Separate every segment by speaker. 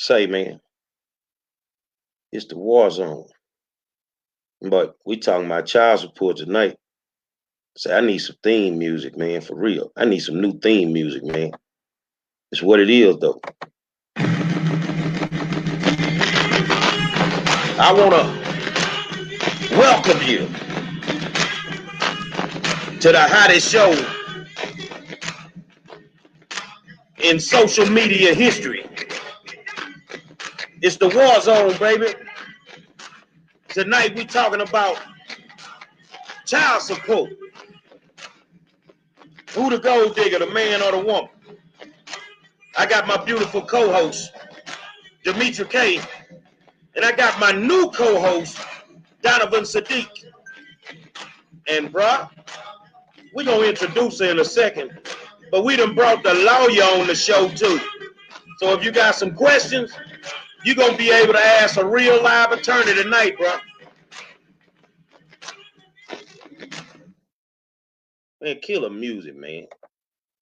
Speaker 1: Say, man, it's the war zone. But we talking about child support tonight. Say, I need some theme music, man, for real. I need some new theme music, man. It's what it is, though. I want to welcome you to the hottest show in social media history. It's the war zone, baby. Tonight we talking about child support. Who the gold digger, the man or the woman? I got my beautiful co-host, Demetra K, and I got my new co-host, Donovan Sadiq. And bruh, we're gonna introduce her in a second, but we done brought the lawyer on the show too. So if you got some questions, you're gonna be able to ask a real live attorney tonight, bruh. Man, killer music, man.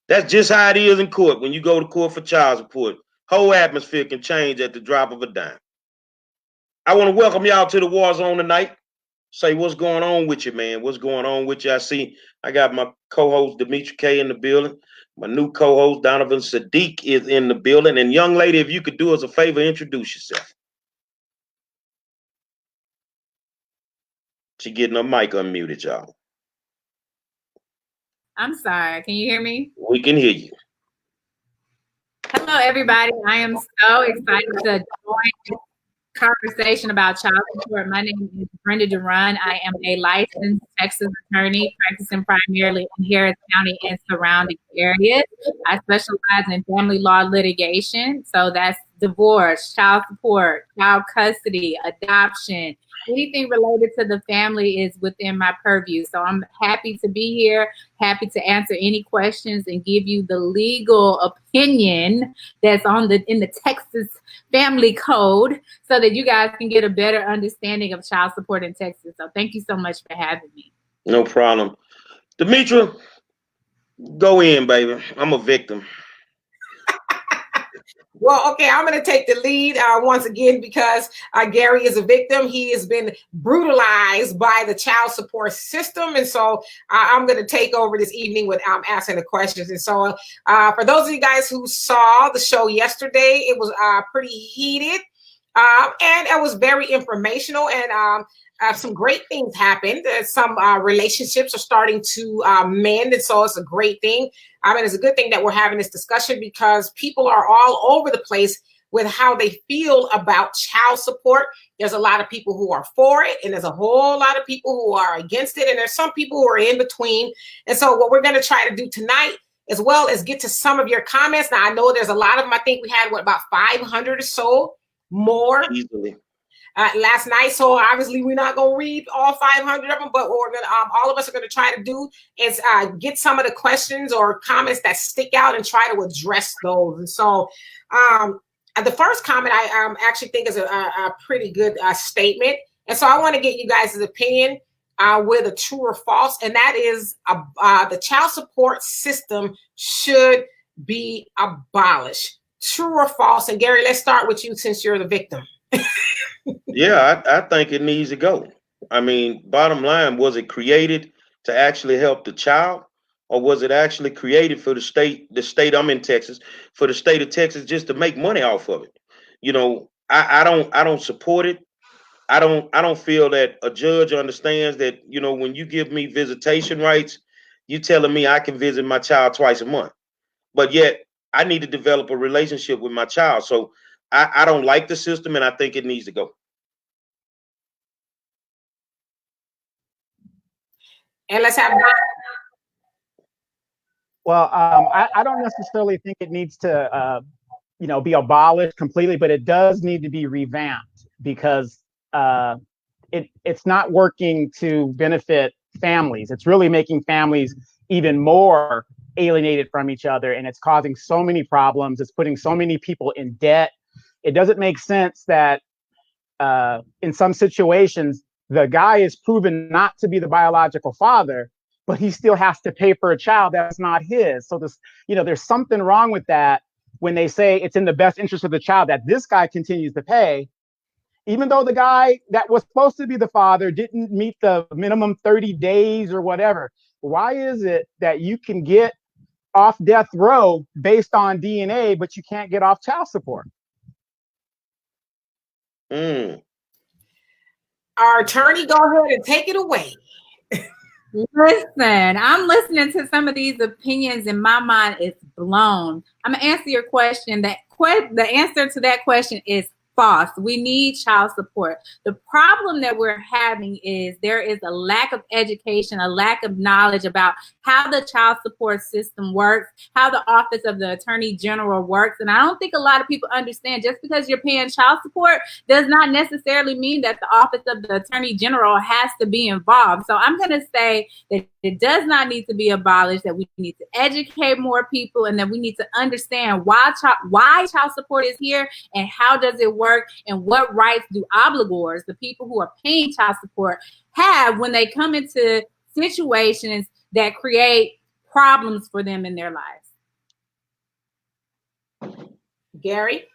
Speaker 1: That's just how it is in court when you go to court for child support. Whole atmosphere can change at the drop of a dime. I want to welcome y'all to the war zone tonight. Say what's going on with you, man. What's going on with you? I see I got my co-host Demetra K in the building. My new co-host Donovan Sadiq is in the building. And young lady, if you could do us a favor, introduce yourself. She getting her mic unmuted, y'all.
Speaker 2: I'm sorry. Can you hear me?
Speaker 1: We can hear you.
Speaker 2: Hello, everybody. I am so excited to join this conversation about child support. My name is Brenda Durun. I am a licensed Texas attorney practicing primarily in Harris County and surrounding areas. I specialize in family law litigation. So that's divorce, child support, child custody, adoption. Anything related to the family is within my purview. So I'm happy to be here, happy to answer any questions and give you the legal opinion that's in the Texas Family Code so that you guys can get a better understanding of child support in Texas. So thank you so much for having me.
Speaker 1: No problem. Demetra, go in, baby. I'm a victim.
Speaker 3: Well, okay, I'm going to take the lead once again because Gary is a victim. He has been brutalized by the child support system. And so I'm going to take over this evening with asking the questions. And so for those of you guys who saw the show yesterday, it was pretty heated and it was very informational and some great things happened. Some relationships are starting to mend, and so it's a great thing. I mean, it's a good thing that we're having this discussion because people are all over the place with how they feel about child support. There's a lot of people who are for it, and there's a whole lot of people who are against it, and there's some people who are in between. And so what we're going to try to do tonight, as well as get to some of your comments. Now, I know there's a lot of them. I think we had, about 500 or so more.
Speaker 1: Easily.
Speaker 3: Last night, so obviously we're not going to read all 500 of them, but what we're going to, all of us are going to try to do is get some of the questions or comments that stick out and try to address those. And so the first comment I actually think is a pretty good statement. And so I want to get you guys' opinion with a true or false, and that is the child support system should be abolished. True or false? And Gary, let's start with you since you're the victim.
Speaker 1: Yeah, I think it needs to go. I mean, bottom line, was it created to actually help the child, or was it actually created for the state? I'm in Texas, for the state of Texas, just to make money off of it. You know, I don't support it. I don't feel that a judge understands that. You know, when you give me visitation rights, you telling me I can visit my child twice a month, but yet I need to develop a relationship with my child. So I don't like the system, and I think it needs to go.
Speaker 3: And let's have
Speaker 4: Well, I don't necessarily think it needs to, be abolished completely, but it does need to be revamped because it's not working to benefit families. It's really making families even more alienated from each other, and it's causing so many problems. It's putting so many people in debt. It doesn't make sense that in some situations, the guy is proven not to be the biological father, but he still has to pay for a child that's not his. So there's something wrong with that. when they say it's in the best interest of the child that this guy continues to pay, even though the guy that was supposed to be the father didn't meet the minimum 30 days or whatever? Why is it that you can get off death row based on DNA, but you can't get off child support?
Speaker 3: Our attorney, go ahead and take it away.
Speaker 2: Listen, I'm listening to some of these opinions and my mind is blown. I'm gonna answer your question. The answer to that question is false. We need child support. The problem that we're having is there is a lack of education, a lack of knowledge about how the child support system works, how the Office of the Attorney General works. And I don't think a lot of people understand just because you're paying child support does not necessarily mean that the Office of the Attorney General has to be involved. So I'm going to say that it does not need to be abolished, that we need to educate more people, and that we need to understand why child support is here and how does it work and what rights do obligors, the people who are paying child support, have when they come into situations that create problems for them in their lives.
Speaker 3: Gary?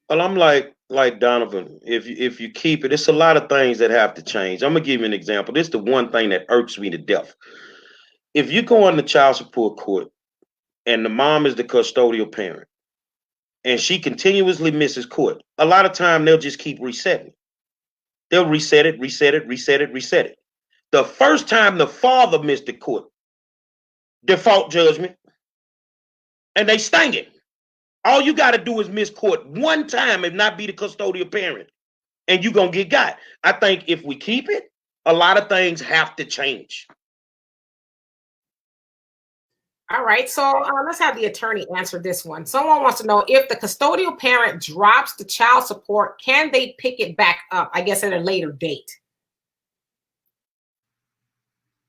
Speaker 1: Well, I'm like Donovan. If you keep it, it's a lot of things that have to change. I'm gonna give you an example. This is the one thing that irks me to death. If you go on the child support court and the mom is the custodial parent and she continuously misses court, a lot of time they'll just keep resetting. They'll reset it. The first time the father missed the court, default judgment, and they sting it. All you got to do is miss court one time and not be the custodial parent, and you're going to get got. I think if we keep it, a lot of things have to change.
Speaker 3: All right, so let's have the attorney answer this one. Someone wants to know, if the custodial parent drops the child support, can they pick it back up, I guess, at a later date?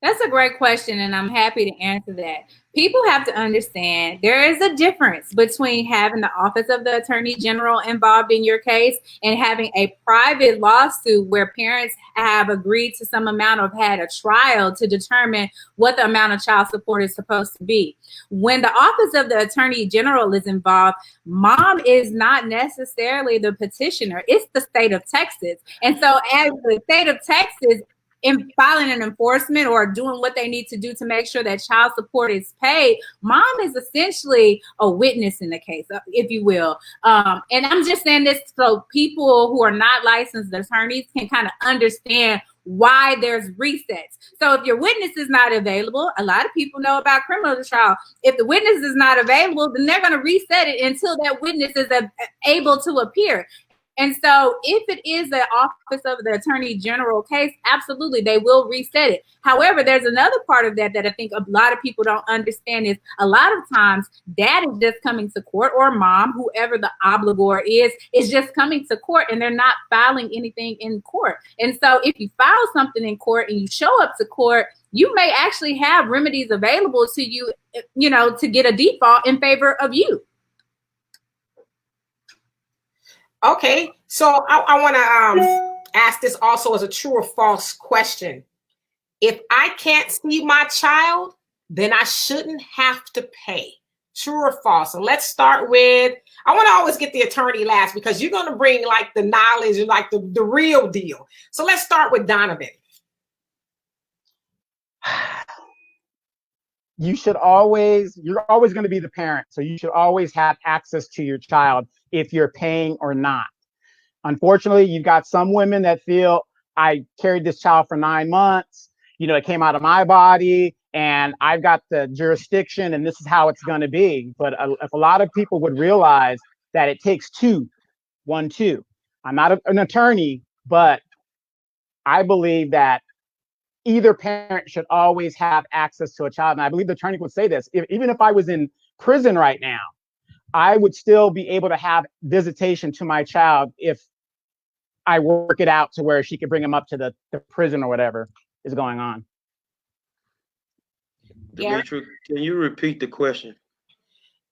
Speaker 2: That's a great question, and I'm happy to answer that. People have to understand there is a difference between having the Office of the Attorney General involved in your case and having a private lawsuit where parents have agreed to some amount or had a trial to determine what the amount of child support is supposed to be. When the Office of the Attorney General is involved, mom is not necessarily the petitioner. It's the state of Texas. And so as the state of Texas, in filing an enforcement or doing what they need to do to make sure that child support is paid, mom is essentially a witness in the case, if you will. And I'm just saying this so people who are not licensed attorneys can kind of understand why there's resets. So if your witness is not available, a lot of people know about criminal trial. If the witness is not available, then they're going to reset it until that witness is able to appear. And so if it is the Office of the Attorney General case, absolutely, they will reset it. However, there's another part of that I think a lot of people don't understand is a lot of times dad is just coming to court, or mom, whoever the obligor is just coming to court, and they're not filing anything in court. And so if you file something in court and you show up to court, you may actually have remedies available to you, to get a default in favor of you.
Speaker 3: Okay, so I want to ask this also as a true or false question. If I can't see my child, then I shouldn't have to pay. True or false? And let's start with, I want to always get the attorney last because you're going to bring like the knowledge and like the real deal. So let's start with Donovan.
Speaker 4: You're always going to be the parent. So you should always have access to your child if you're paying or not. Unfortunately, you've got some women that feel, I carried this child for 9 months, it came out of my body and I've got the jurisdiction and this is how it's going to be. But if a lot of people would realize that it takes two. I'm not an attorney, but I believe that either parent should always have access to a child. And I believe the attorney would say this, even if I was in prison right now, I would still be able to have visitation to my child if I work it out to where she could bring him up to the prison or whatever is going on.
Speaker 1: Demetri, can you repeat the question?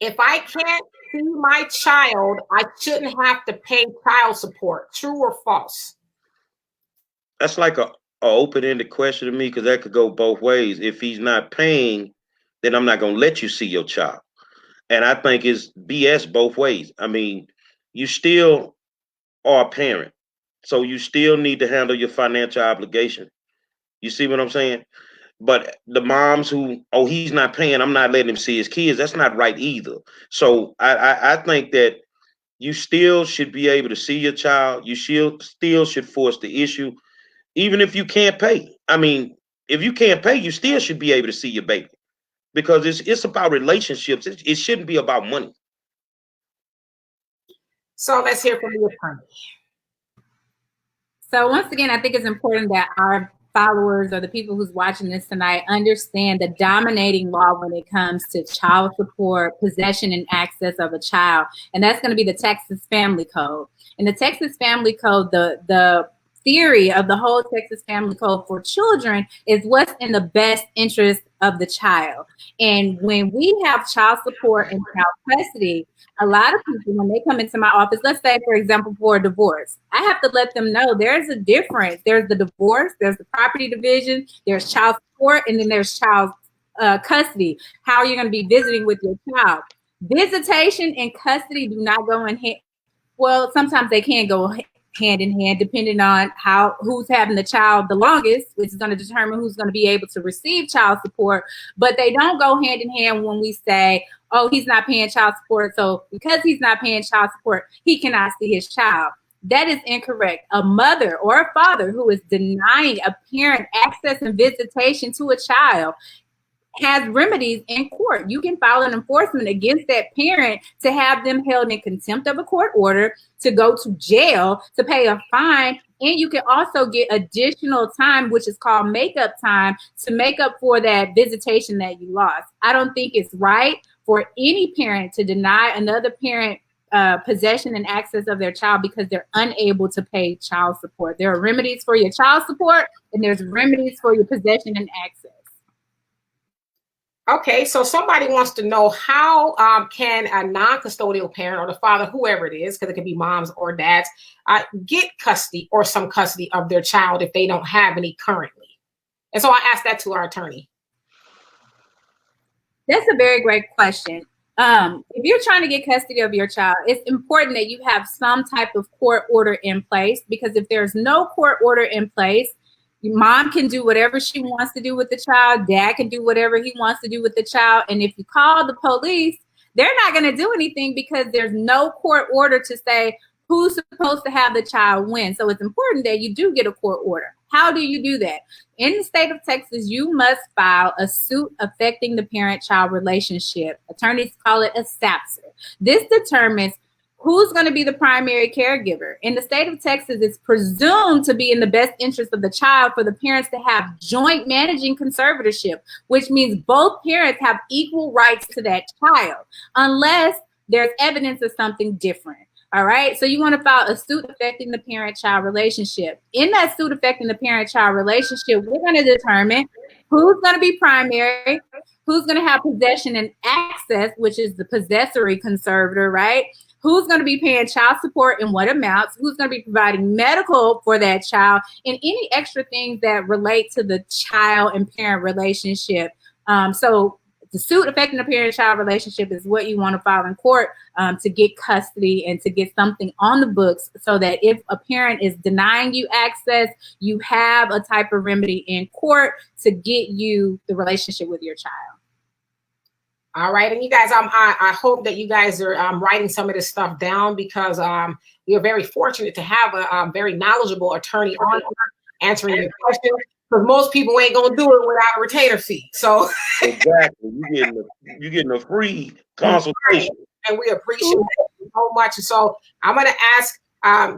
Speaker 3: If I can't see my child, I shouldn't have to pay child support. True or false?
Speaker 1: That's like a open-ended question to me because that could go both ways. If he's not paying, then I'm not going to let you see your child. And I think it's BS both ways. I mean, you still are a parent, so you still need to handle your financial obligation. You see what I'm saying? But the moms who, oh, he's not paying, I'm not letting him see his kids, that's not right either. So I think that you still should be able to see your child. You still should force the issue, even if you can't pay. I mean, if you can't pay, you still should be able to see your baby, because it's about relationships. It shouldn't be about money.
Speaker 3: So let's hear from the attorney.
Speaker 2: So once again, I think it's important that our followers or the people who's watching this tonight understand the dominating law when it comes to child support, possession, and access of a child. And that's going to be the Texas Family Code. In the Texas Family Code, the theory of the whole Texas Family Code for children is what's in the best interest of the child. And when we have child support and child custody, a lot of people, when they come into my office, let's say, for example, for a divorce, I have to let them know there's a difference. There's the divorce, there's the property division, there's child support, and then there's child custody. How are you going to be visiting with your child? Visitation and custody do not go in hand. Well, sometimes they can go hand in hand, depending on who's having the child the longest, which is going to determine who's going to be able to receive child support. But they don't go hand in hand when we say, oh, he's not paying child support, so because he's not paying child support, he cannot see his child. That is incorrect. A mother or a father who is denying a parent access and visitation to a child has remedies in court. You can file an enforcement against that parent to have them held in contempt of a court order, to go to jail, to pay a fine, and you can also get additional time, which is called makeup time, to make up for that visitation that you lost. I don't think it's right for any parent to deny another parent possession and access of their child because they're unable to pay child support. There are remedies for your child support, and there's remedies for your possession and access.
Speaker 3: Okay, so somebody wants to know how can a non-custodial parent or the father, whoever it is, because it could be moms or dads, get custody or some custody of their child if they don't have any currently? And so I asked that to our attorney.
Speaker 2: That's a very great question. If you're trying to get custody of your child, it's important that you have some type of court order in place, because if there's no court order in place, mom can do whatever she wants to do with the child. Dad can do whatever he wants to do with the child. And if you call the police, they're not going to do anything because there's no court order to say who's supposed to have the child when. So it's important that you do get a court order. How do you do that? In the state of Texas, you must file a suit affecting the parent-child relationship. Attorneys call it a SAPSR. This determines who's going to be the primary caregiver. In the state of Texas, it's presumed to be in the best interest of the child for the parents to have joint managing conservatorship, which means both parents have equal rights to that child, unless there's evidence of something different. All right. So you want to file a suit affecting the parent-child relationship. In that suit affecting the parent-child relationship, we're going to determine who's going to be primary, who's going to have possession and access, which is the possessory conservator, right? Who's going to be paying child support in what amounts, who's going to be providing medical for that child, and any extra things that relate to the child and parent relationship. So the suit affecting the parent-child relationship is what you want to file in court to get custody and to get something on the books, so that if a parent is denying you access, you have a type of remedy in court to get you the relationship with your child.
Speaker 3: All right, and you guys, I hope that you guys are writing some of this stuff down, because we are very fortunate to have a very knowledgeable attorney on answering your questions. Because most people ain't gonna do it without a retainer fee. So
Speaker 1: exactly, you're getting a free consultation,
Speaker 3: and we appreciate it so much. So I'm gonna ask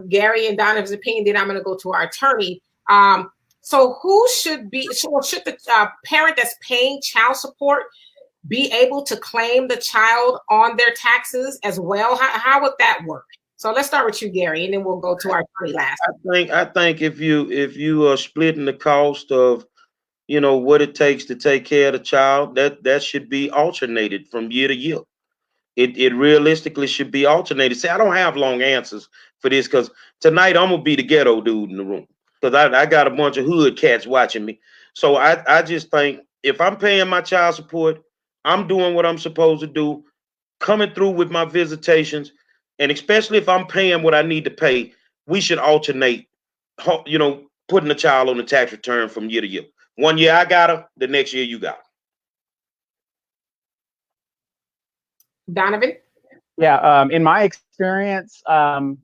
Speaker 3: Gary and Donovan's opinion. Then I'm gonna go to our attorney. So who should the parent that's paying child support be able to claim the child on their taxes as well? How would that work? So let's start with you, Gary, and then we'll go to our attorney last.
Speaker 1: I think if you are splitting the cost of, what it takes to take care of the child, that should be alternated from year to year. It realistically should be alternated. See, I don't have long answers for this, because tonight I'm gonna be the ghetto dude in the room, because I got a bunch of hood cats watching me. So I just think if I'm paying my child support, I'm doing what I'm supposed to do. coming through with my visitations, and especially if I'm paying what I need to pay, we should alternate, putting the child on the tax return from year to year. 1 year I got her, the next year you got her.
Speaker 3: Donovan?
Speaker 4: Yeah, in my experience, I'm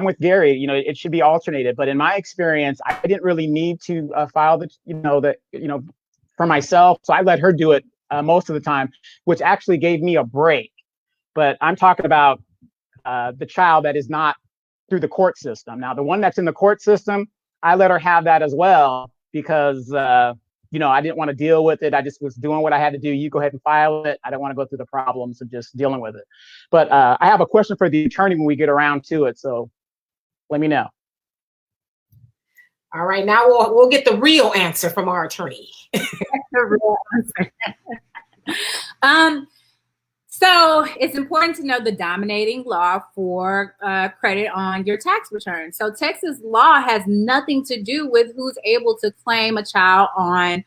Speaker 4: with Gary. You know, it should be alternated, but in my experience, I didn't really need to file for myself, so I let her do it most of the time, which actually gave me a break. But I'm talking about the child that is not through the court system. Now, the one that's in the court system, I let her have that as well because I didn't want to deal with it. I just was doing what I had to do. You go ahead and file it. I don't want to go through the problems of just dealing with it. But I have a question for the attorney when we get around to it. So let me know.
Speaker 3: All right, now we'll get the real answer from our attorney.
Speaker 2: The real answer. So it's important to know the dominating law for credit on your tax return. So Texas law has nothing to do with who's able to claim a child on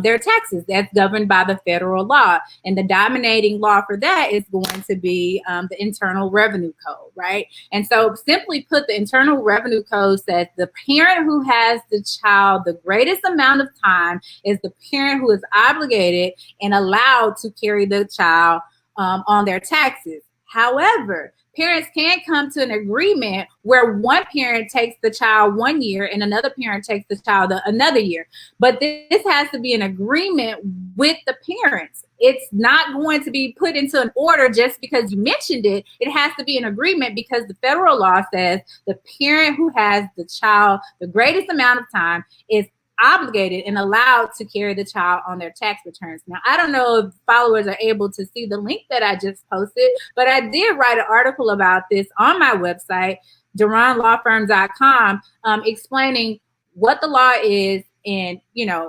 Speaker 2: their taxes. That's governed by the federal law. And the dominating law for that is going to be the Internal Revenue Code, right? And so simply put, the Internal Revenue Code says the parent who has the child the greatest amount of time is the parent who is obligated and allowed to carry the child on their taxes. However, parents can come to an agreement where one parent takes the child 1 year and another parent takes the child another year. But this has to be an agreement with the parents. It's not going to be put into an order just because you mentioned it. It has to be an agreement because the federal law says the parent who has the child the greatest amount of time is obligated and allowed to carry the child on their tax returns. Now, I don't know if followers are able to see the link that I just posted, but I did write an article about this on my website, duranlawfirm.com, explaining what the law is and,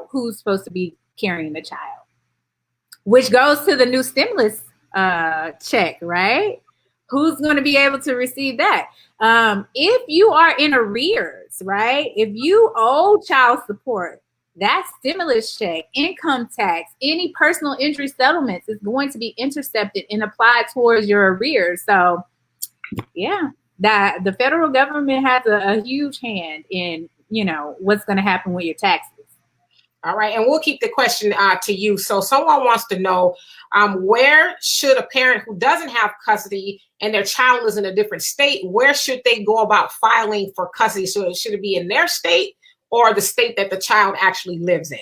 Speaker 2: who's supposed to be carrying the child, which goes to the new stimulus check, right? Who's going to be able to receive that? If you are in arrears, right? If you owe child support, that stimulus check, income tax, any personal injury settlements is going to be intercepted and applied towards your arrears. So, yeah, that the federal government has a huge hand in, what's going to happen with your taxes.
Speaker 3: All right, and we'll keep the question to you. So someone wants to know, where should a parent who doesn't have custody and their child is in a different state, where should they go about filing for custody? So should it be in their state or the state that the child actually lives in?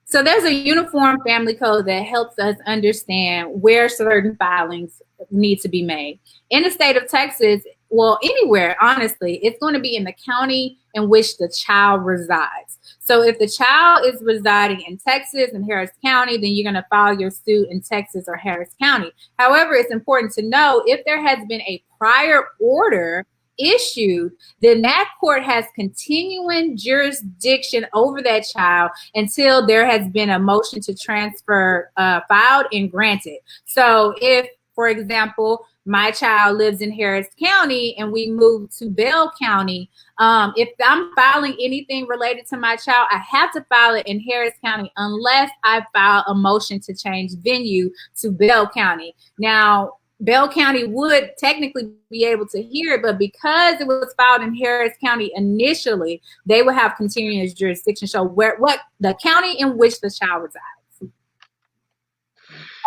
Speaker 2: So there's a uniform family code that helps us understand where certain filings need to be made. In the state of Texas, well, anywhere, honestly, it's going to be in the county in which the child resides. So if the child is residing in Texas and Harris County, then you're going to file your suit in Texas or Harris County. However, it's important to know if there has been a prior order issued, then that court has continuing jurisdiction over that child until there has been a motion to transfer filed and granted. So if, for example, my child lives in Harris County and we move to Bell County, if I'm filing anything related to my child, I have to file it in Harris County unless I file a motion to change venue to Bell County. Now, Bell County would technically be able to hear it, but because it was filed in Harris County initially, they would have continuous jurisdiction. So what the county in which the child resides.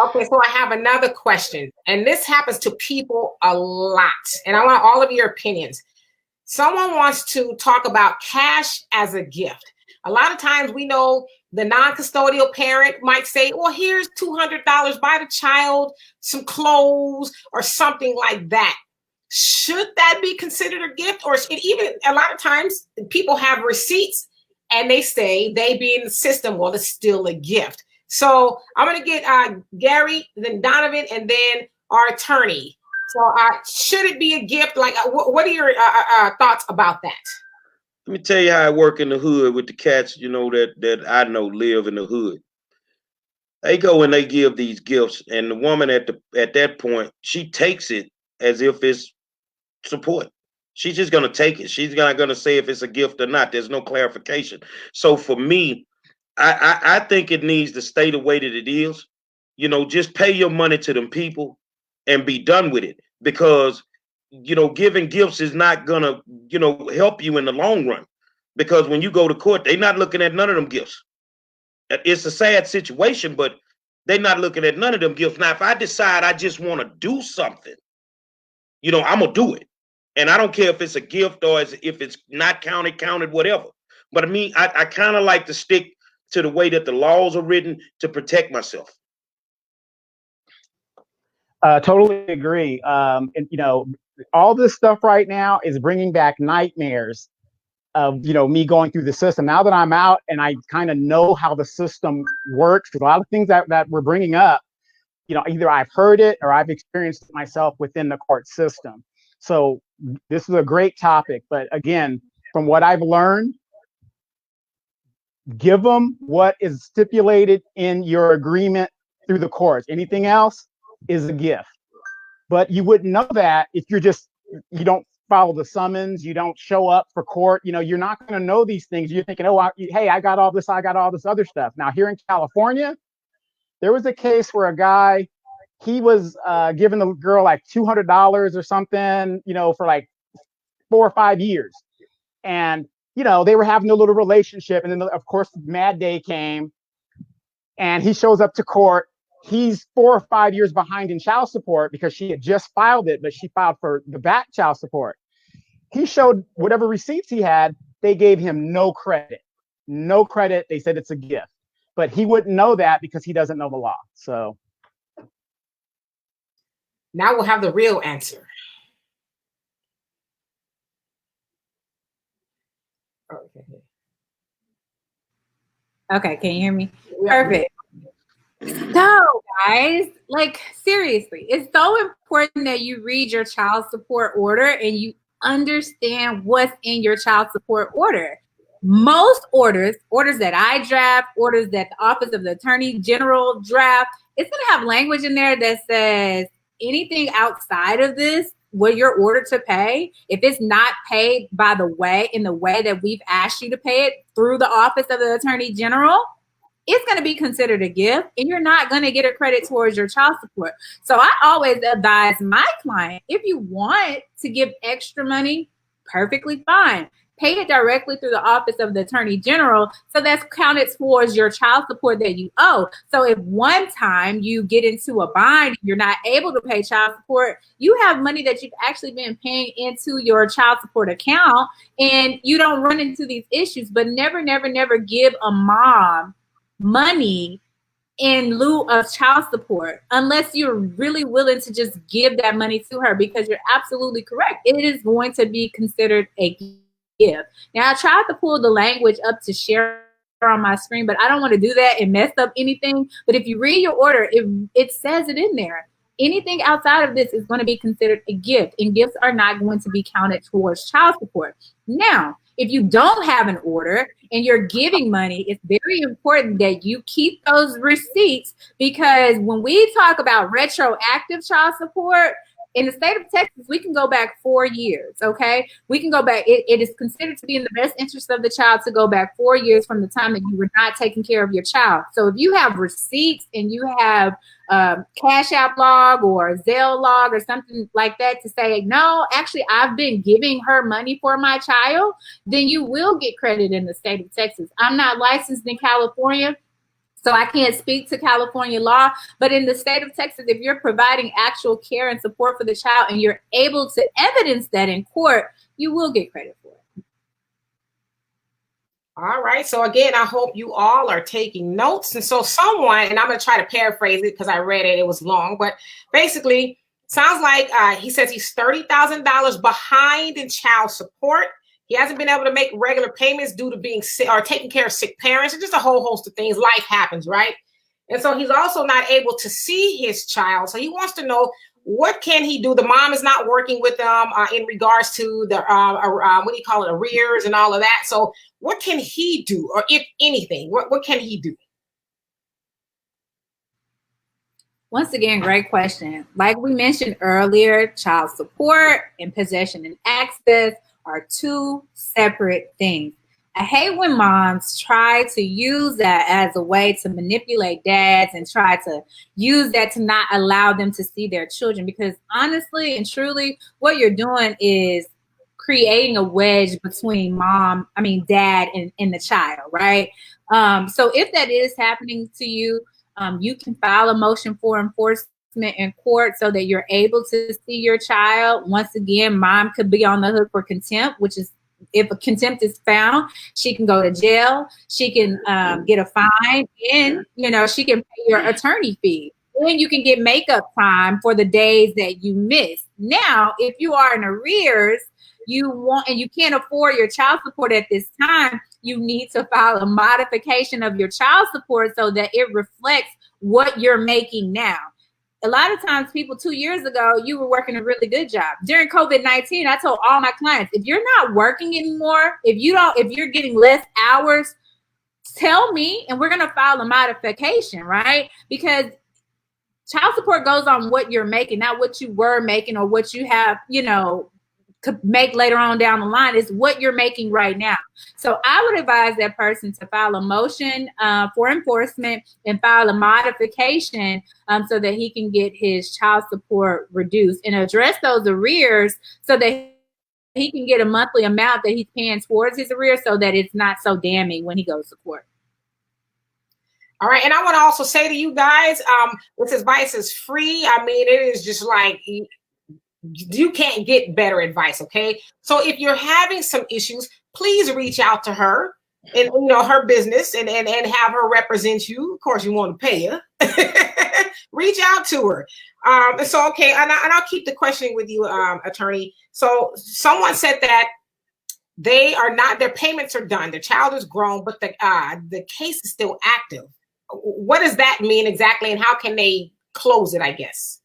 Speaker 3: Okay, so I have another question, and this happens to people a lot, and I want all of your opinions. Someone wants to talk about cash as a gift. A lot of times we know the non-custodial parent might say, well, here's $200, buy the child some clothes or something like that. Should that be considered a gift? Or even a lot of times people have receipts and they say they be in the system, well, it's still a gift. So I'm going to get Gary, then Donovan, and then our attorney. So should it be a gift? Like, what are your thoughts about that?
Speaker 1: Let me tell you how I work in the hood with the cats, that I know live in the hood. They go and they give these gifts, and the woman at that point, she takes it as if it's support. She's just gonna take it. She's not gonna say if it's a gift or not. There's no clarification. So for me, I think it needs to stay the way that it is. You know, just pay your money to them people and be done with it. Because, you know, giving gifts is not gonna, you know, help you in the long run. Because when you go to court, they're not looking at none of them gifts. It's a sad situation, but they're not looking at none of them gifts. Now, if I decide I just want to do something, you know, I'm gonna do it. And I don't care if it's a gift or if it's not counted, whatever. But I mean, I kind of like to stick to the way that the laws are written to protect myself.
Speaker 4: Totally agree. And you know, all this stuff right now is bringing back nightmares of, you know, me going through the system. Now that I'm out and I kind of know how the system works, because a lot of things that we're bringing up, you know, either I've heard it or I've experienced it myself within the court system. So this is a great topic. But again, from what I've learned, give them what is stipulated in your agreement through the courts. Anything else is a gift. But you wouldn't know that if you don't follow the summons, you don't show up for court. You know, you're not going to know these things. You're thinking, oh, hey, I got all this other stuff. Now, here in California, there was a case where a guy, he was giving the girl like $200 or something, you know, for like 4 or 5 years. And, you know, they were having a little relationship. And then, of course, Mad Day came and he shows up to court. He's 4 or 5 years behind in child support because she had just filed it, but she filed for the back child support. He showed whatever receipts he had. They gave him no credit. No credit. They said it's a gift. But he wouldn't know that because he doesn't know the law. So
Speaker 3: now we'll have the real answer.
Speaker 2: Okay, can you hear me? Perfect. So, guys, like, seriously, it's so important that you read your child support order and you understand what's in your child support order. Most orders that I draft, orders that the Office of the Attorney General draft, it's going to have language in there that says anything outside of this, what you're ordered to pay, if it's not paid in the way that we've asked you to pay it through the Office of the Attorney General, it's going to be considered a gift and you're not going to get a credit towards your child support. So I always advise my client, if you want to give extra money, perfectly fine. Pay it directly through the Office of the Attorney General. So that's counted towards your child support that you owe. So if one time you get into a bind, you're not able to pay child support, you have money that you've actually been paying into your child support account and you don't run into these issues. But never, never, never give a mom money in lieu of child support unless you're really willing to just give that money to her, because you're absolutely correct. It is going to be considered a gift. Now, I tried to pull the language up to share on my screen, but I don't want to do that and mess up anything. But if you read your order, it says it in there. Anything outside of this is going to be considered a gift, and gifts are not going to be counted towards child support. Now, if you don't have an order and you're giving money, it's very important that you keep those receipts, because when we talk about retroactive child support, in the state of Texas, we can go back 4 years, okay? We can go back. It is considered to be in the best interest of the child to go back 4 years from the time that you were not taking care of your child. So if you have receipts and you have Cash App log or Zelle log or something like that to say, no, actually, I've been giving her money for my child, then you will get credit in the state of Texas. I'm not licensed in California, so I can't speak to California law, but in the state of Texas, if you're providing actual care and support for the child and you're able to evidence that in court, you will get credit for it.
Speaker 3: All right. So again, I hope you all are taking notes. And so someone, and I'm going to try to paraphrase it because I read it, it was long, but basically sounds like he says he's $30,000 behind in child support. He hasn't been able to make regular payments due to being sick or taking care of sick parents, and just a whole host of things. Life happens, right? And so he's also not able to see his child. So he wants to know, what can he do? The mom is not working with them in regards to the, what do you call it, arrears and all of that. So what can he do? Or if anything, what can he do?
Speaker 2: Once again, great question. Like we mentioned earlier, child support and possession and access are two separate things. I hate when moms try to use that as a way to manipulate dads and try to use that to not allow them to see their children. Because honestly and truly, what you're doing is creating a wedge between dad and the child, right? So if that is happening to you, you can file a motion for enforcement in court so that you're able to see your child. Once again, mom could be on the hook for contempt, which is if a contempt is found, she can go to jail. She can get a fine, and she can pay your attorney fee. And you can get makeup time for the days that you missed. Now, if you are in arrears, and you can't afford your child support at this time, you need to file a modification of your child support so that it reflects what you're making now. A lot of times people 2 years ago, you were working a really good job. During COVID-19, I told all my clients, if you're not working anymore, if you're getting less hours, tell me and we're going to file a modification, right? Because child support goes on what you're making, not what you were making or what you have, could make later on down the line. Is what you're making right now. So I would advise that person to file a motion for enforcement and file a modification so that he can get his child support reduced and address those arrears so that he can get a monthly amount that he's paying towards his arrears so that it's not so damning when he goes to court.
Speaker 3: All right. And I want to also say to you guys, this advice is free. I mean, it is just like you can't get better advice. Okay. So if you're having some issues, please reach out to her and her business and have her represent you. Of course, you want to pay her. Reach out to her. So okay, and I'll keep the questioning with you, attorney. So someone said that their payments are done. The child is grown, but the case is still active. What does that mean exactly, and how can they close it, I guess?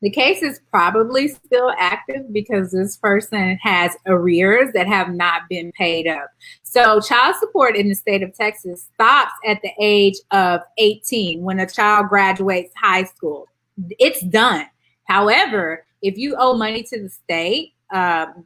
Speaker 2: The case is probably still active because this person has arrears that have not been paid up. So child support in the state of Texas stops at the age of 18 when a child graduates high school. It's done. However, if you owe money to the state,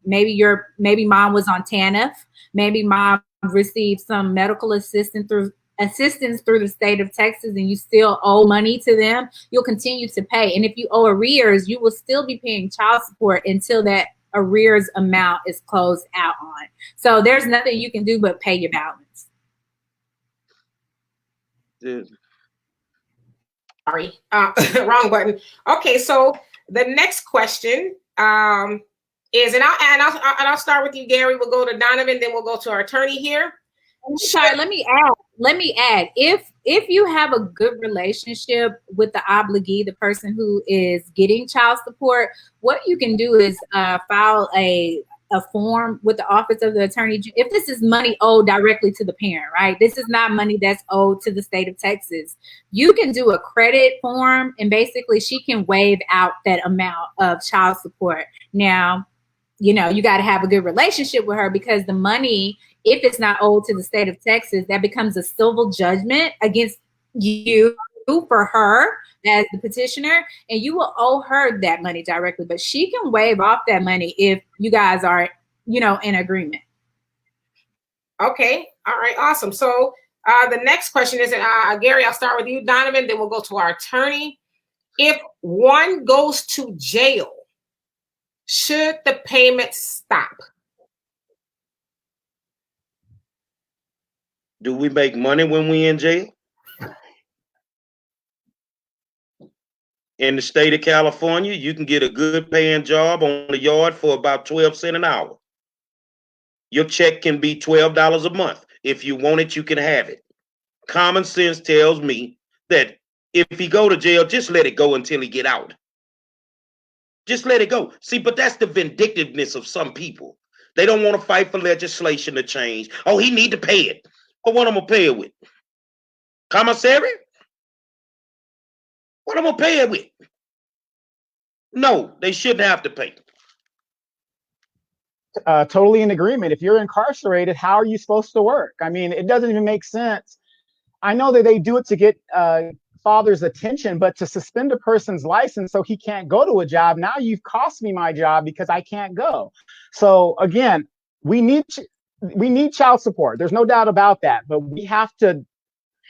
Speaker 2: maybe mom was on TANF, maybe mom received some medical assistance through the state of Texas and you still owe money to them, you'll continue to pay. And if you owe arrears, you will still be paying child support until that arrears amount is closed out on. So there's nothing you can do but pay your balance.
Speaker 3: Sorry, wrong button. Okay, so the next question is, and I'll start with you, Gary. We'll go to Donovan, then we'll go to our attorney here.
Speaker 2: Sorry, let me add. If you have a good relationship with the obligee, the person who is getting child support, what you can do is file a form with the Office of the Attorney. If this is money owed directly to the parent, right? This is not money that's owed to the state of Texas. You can do a credit form, and basically she can waive out that amount of child support. Now, you got to have a good relationship with her because the money, if it's not owed to the state of Texas, that becomes a civil judgment against you for her as the petitioner, and you will owe her that money directly, but she can waive off that money if you guys are, in agreement.
Speaker 3: Okay. All right. Awesome. So the next question is, Gary, I'll start with you, Donovan, then we'll go to our attorney. If one goes to jail, should the payment stop?
Speaker 1: Do we make money when we in jail? In the state of California, you can get a good paying job on the yard for about 12 cents an hour. Your check can be $12 a month. If you want it, you can have it. Common sense tells me that if he go to jail, just let it go until he get out. Just let it go. See, but that's the vindictiveness of some people. They don't want to fight for legislation to change. Oh, he need to pay it. Well, what I'm going to pay it with? Commissary? What I'm going to pay it with? No, they shouldn't have to pay.
Speaker 4: Totally in agreement. If you're incarcerated, how are you supposed to work? I mean, it doesn't even make sense. I know that they do it to get father's attention, but to suspend a person's license so he can't go to a job, now you've cost me my job because I can't go. So again, we need we need child support. There's no doubt about that. But we have to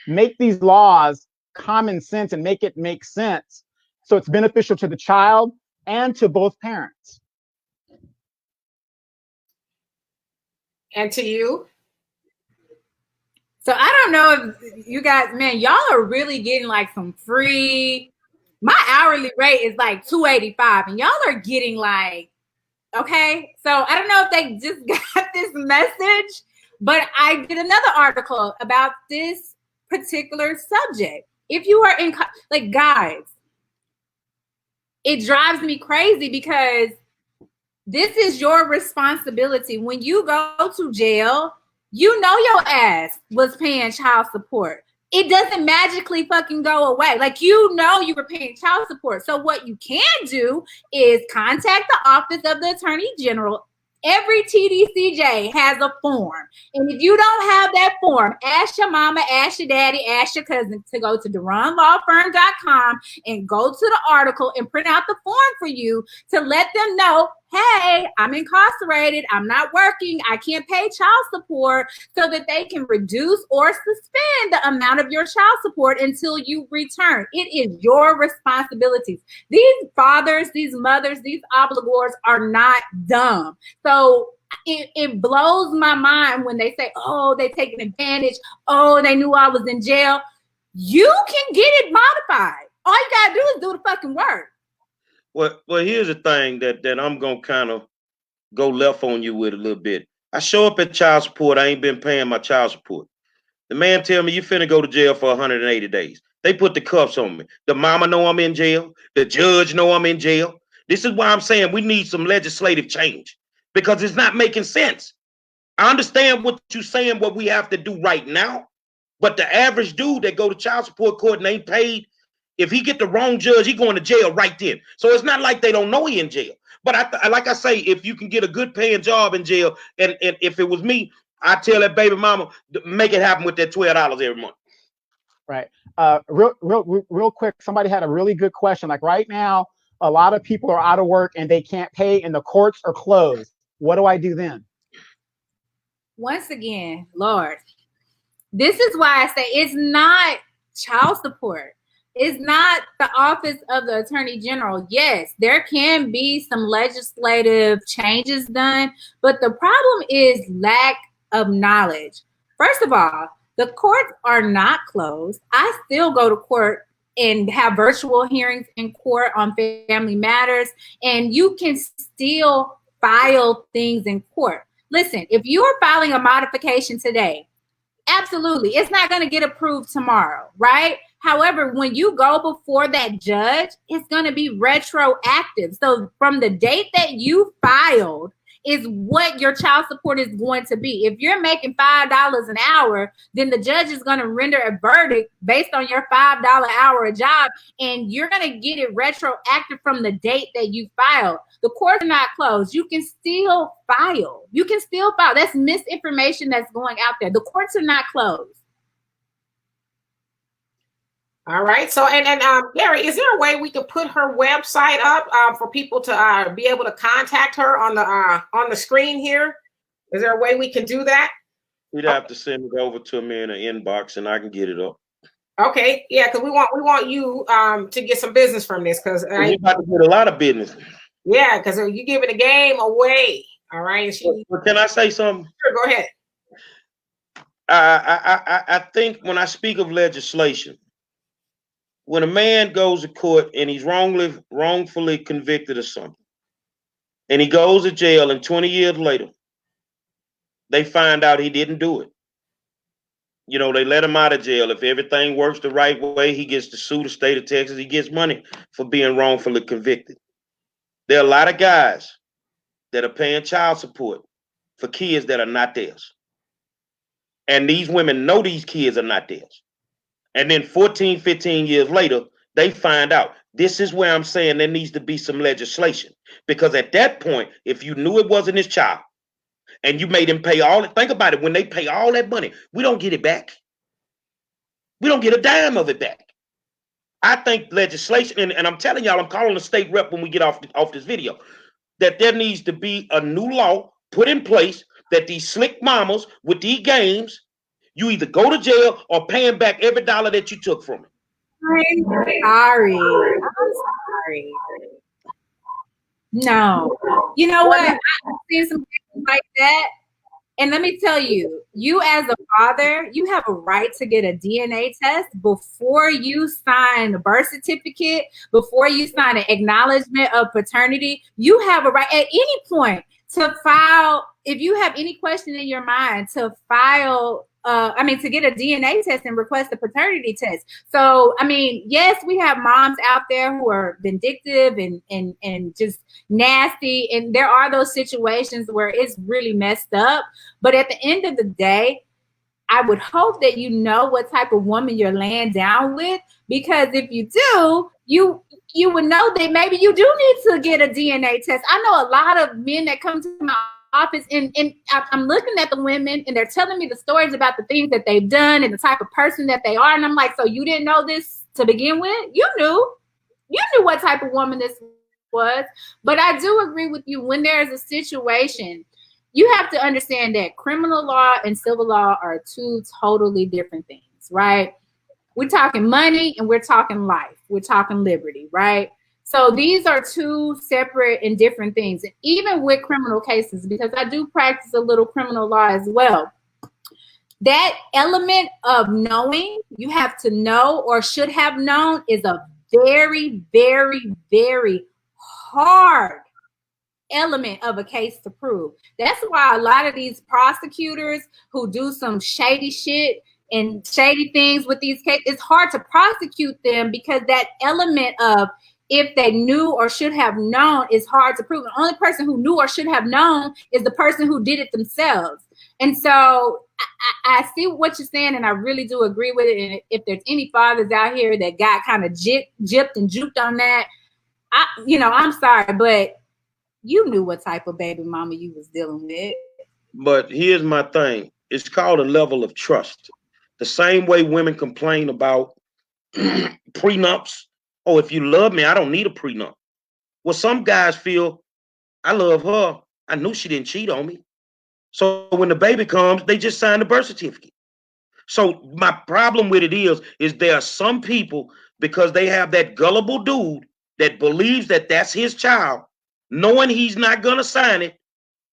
Speaker 4: make these laws common sense and make it make sense so it's beneficial to the child and to both parents.
Speaker 3: And to you?
Speaker 2: So I don't know if you guys, man, y'all are really getting like some free. My hourly rate is like $285, and y'all are getting like, okay. So I don't know if they just got this message, but I did another article about this particular subject. If you are in, like, guys, it drives me crazy because this is your responsibility. When you go to jail, you know your ass was paying child support. It doesn't magically fucking go away. Like, you know you were paying child support. So what you can do is contact the Office of the Attorney General. Every TDCJ has a form. And if you don't have that form, ask your mama, ask your daddy, ask your cousin to go to DurunLawFirm.com and go to the article and print out the form for you to let them know, hey, I'm incarcerated, I'm not working, I can't pay child support, so that they can reduce or suspend the amount of your child support until you return. It is your responsibilities. These fathers, these mothers, these obligors are not dumb. So it blows my mind when they say, oh, they taking advantage. Oh, they knew I was in jail. You can get it modified. All you got to do is do the fucking work.
Speaker 1: Well, here's the thing that I'm going to kind of go left on you with a little bit. I show up at child support. I ain't been paying my child support. The man tell me, you finna go to jail for 180 days. They put the cuffs on me. The mama know I'm in jail. The judge know I'm in jail. This is why I'm saying we need some legislative change, because it's not making sense. I understand what you're saying, what we have to do right now, but the average dude that go to child support court and ain't paid, if he get the wrong judge, he going to jail right then. So it's not like they don't know he in jail. But like I say, if you can get a good paying job in jail, and if it was me, I tell that baby mama, make it happen with that $12 every month.
Speaker 4: Right. Real quick, somebody had a really good question. Like right now, a lot of people are out of work and they can't pay and the courts are closed. What do I do then?
Speaker 2: Once again, Lord, this is why I say it's not child support. It's not the Office of the Attorney General. Yes, there can be some legislative changes done, but the problem is lack of knowledge. First of all, the courts are not closed. I still go to court and have virtual hearings in court on family matters, and you can still file things in court. Listen, if you are filing a modification today, absolutely, it's not going to get approved tomorrow, right? However, when you go before that judge, it's going to be retroactive. So from the date that you filed is what your child support is going to be. If you're making $5 an hour, then the judge is going to render a verdict based on your $5 hour a job, and you're going to get it retroactive from the date that you filed. The courts are not closed. You can still file. You can still file. That's misinformation that's going out there. The courts are not closed.
Speaker 3: All right. So, and Gary, is there a way we could put her website up for people to be able to contact her on the screen here? Is there a way we can do that?
Speaker 1: You'd have to send it over to me in an inbox, and I can get it up.
Speaker 3: Okay. Yeah, because we want you to get some business from this, because
Speaker 1: you're about to get a lot of business.
Speaker 3: Yeah, because you're giving the game away. All right.
Speaker 1: But can I say something?
Speaker 3: Sure, go ahead.
Speaker 1: I think when I speak of legislation, when a man goes to court and he's wrongfully convicted of something, and he goes to jail, and 20 years later, they find out he didn't do it. You know, they let him out of jail. If everything works the right way, he gets to sue the state of Texas. He gets money for being wrongfully convicted. There are a lot of guys that are paying child support for kids that are not theirs. And these women know these kids are not theirs. And then 14, 15 years later, they find out. This is where I'm saying there needs to be some legislation. Because at that point, if you knew it wasn't his child and you made him pay all, think about it, when they pay all that money, we don't get it back. We don't get a dime of it back. I think legislation, and I'm telling y'all, I'm calling the state rep when we get off this video, that there needs to be a new law put in place that these slick mamas with these games, you either go to jail or paying back every dollar that you took from it.
Speaker 2: I'm sorry. I'm sorry. No. You know what? I've seen some things like that. And let me tell you, you as a father, you have a right to get a DNA test before you sign a birth certificate, before you sign an acknowledgement of paternity. You have a right at any point to file, if you have any question in your mind, to file, to get a DNA test and request a paternity test. So, I mean, yes, we have moms out there who are vindictive and just nasty. And there are those situations where it's really messed up. But at the end of the day, I would hope that you know what type of woman you're laying down with, because if you do, you would know that maybe you do need to get a DNA test. I know a lot of men that come to my office and I'm looking at the women and they're telling me the stories about the things that they've done and the type of person that they are. And I'm like, so you didn't know this to begin with? You knew what type of woman this was. But I do agree with you, when there is a situation, you have to understand that criminal law and civil law are two totally different things, right? We're talking money and we're talking life. We're talking liberty, right? So these are two separate and different things. And even with criminal cases, because I do practice a little criminal law as well, that element of knowing, you have to know or should have known, is a very, very, very hard element of a case to prove. That's why a lot of these prosecutors who do some shady shit and shady things with these cases, it's hard to prosecute them, because that element of if they knew or should have known is hard to prove. The only person who knew or should have known is the person who did it themselves. And so I see what you're saying, and I really do agree with it. And if there's any fathers out here that got kind of gypped and juked on that, I'm sorry, but you knew what type of baby mama you was dealing with.
Speaker 1: But here's my thing. It's called a level of trust. The same way women complain about prenups. Oh, if you love me, I don't need a prenup. Well, some guys feel, I love her. I knew she didn't cheat on me. So when the baby comes, they just sign the birth certificate. So my problem with it is there are some people, because they have that gullible dude that believes that that's his child, knowing he's not going to sign it,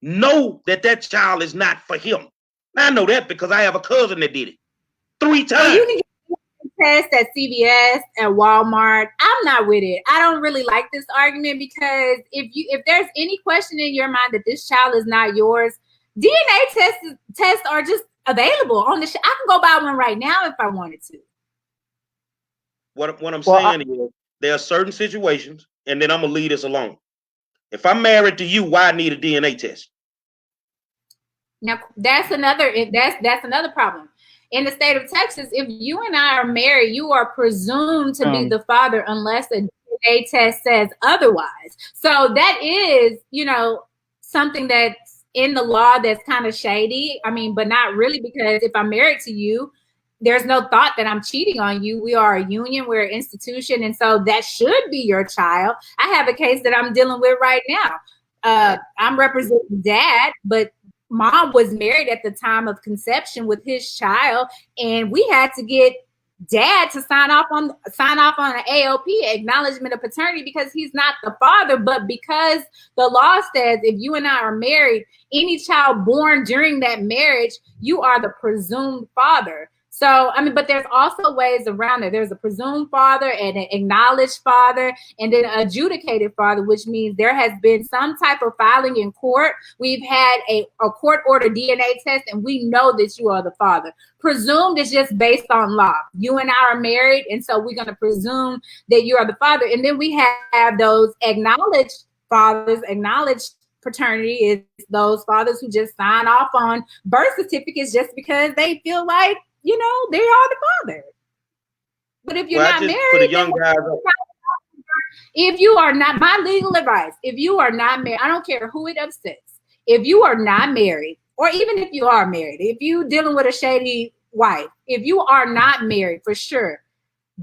Speaker 1: know that that child is not for him. I know that because I have a cousin that did it 3 times.
Speaker 2: Well, you can get test at CVS and Walmart. I'm not with it. I don't really like this argument, because if there's any question in your mind that this child is not yours, DNA tests are just available on the I can go buy one right now if I wanted to.
Speaker 1: What I'm saying is, there are certain situations, and then I'm gonna leave this alone. If I'm married to you, why I need a DNA test?
Speaker 2: Now that's another problem. In the state of Texas, if you and I are married, you are presumed to be the father unless a DNA test says otherwise. So that is, something that's in the law that's kind of shady. I mean, but not really, because if I'm married to you, there's no thought that I'm cheating on you. We are a union, we're an institution. And so that should be your child. I have a case that I'm dealing with right now. I'm representing dad, but mom was married at the time of conception with his child. And we had to get dad to sign off on an AOP, acknowledgement of paternity, because he's not the father. But because the law says if you and I are married, any child born during that marriage, you are the presumed father. So, but there's also ways around it. There's a presumed father and an acknowledged father, and then an adjudicated father, which means there has been some type of filing in court. We've had a court order DNA test, and we know that you are the father. Presumed is just based on law. You and I are married, and so we're going to presume that you are the father. And then we have those acknowledged fathers. Acknowledged paternity is those fathers who just sign off on birth certificates just because they feel like, they are the father. But if you're not married,
Speaker 1: for the young guys,
Speaker 2: if you are not, my legal advice, if you are not married, I don't care who it upsets. If you are not married, or even if you are married, if you're dealing with a shady wife, if you are not married, for sure,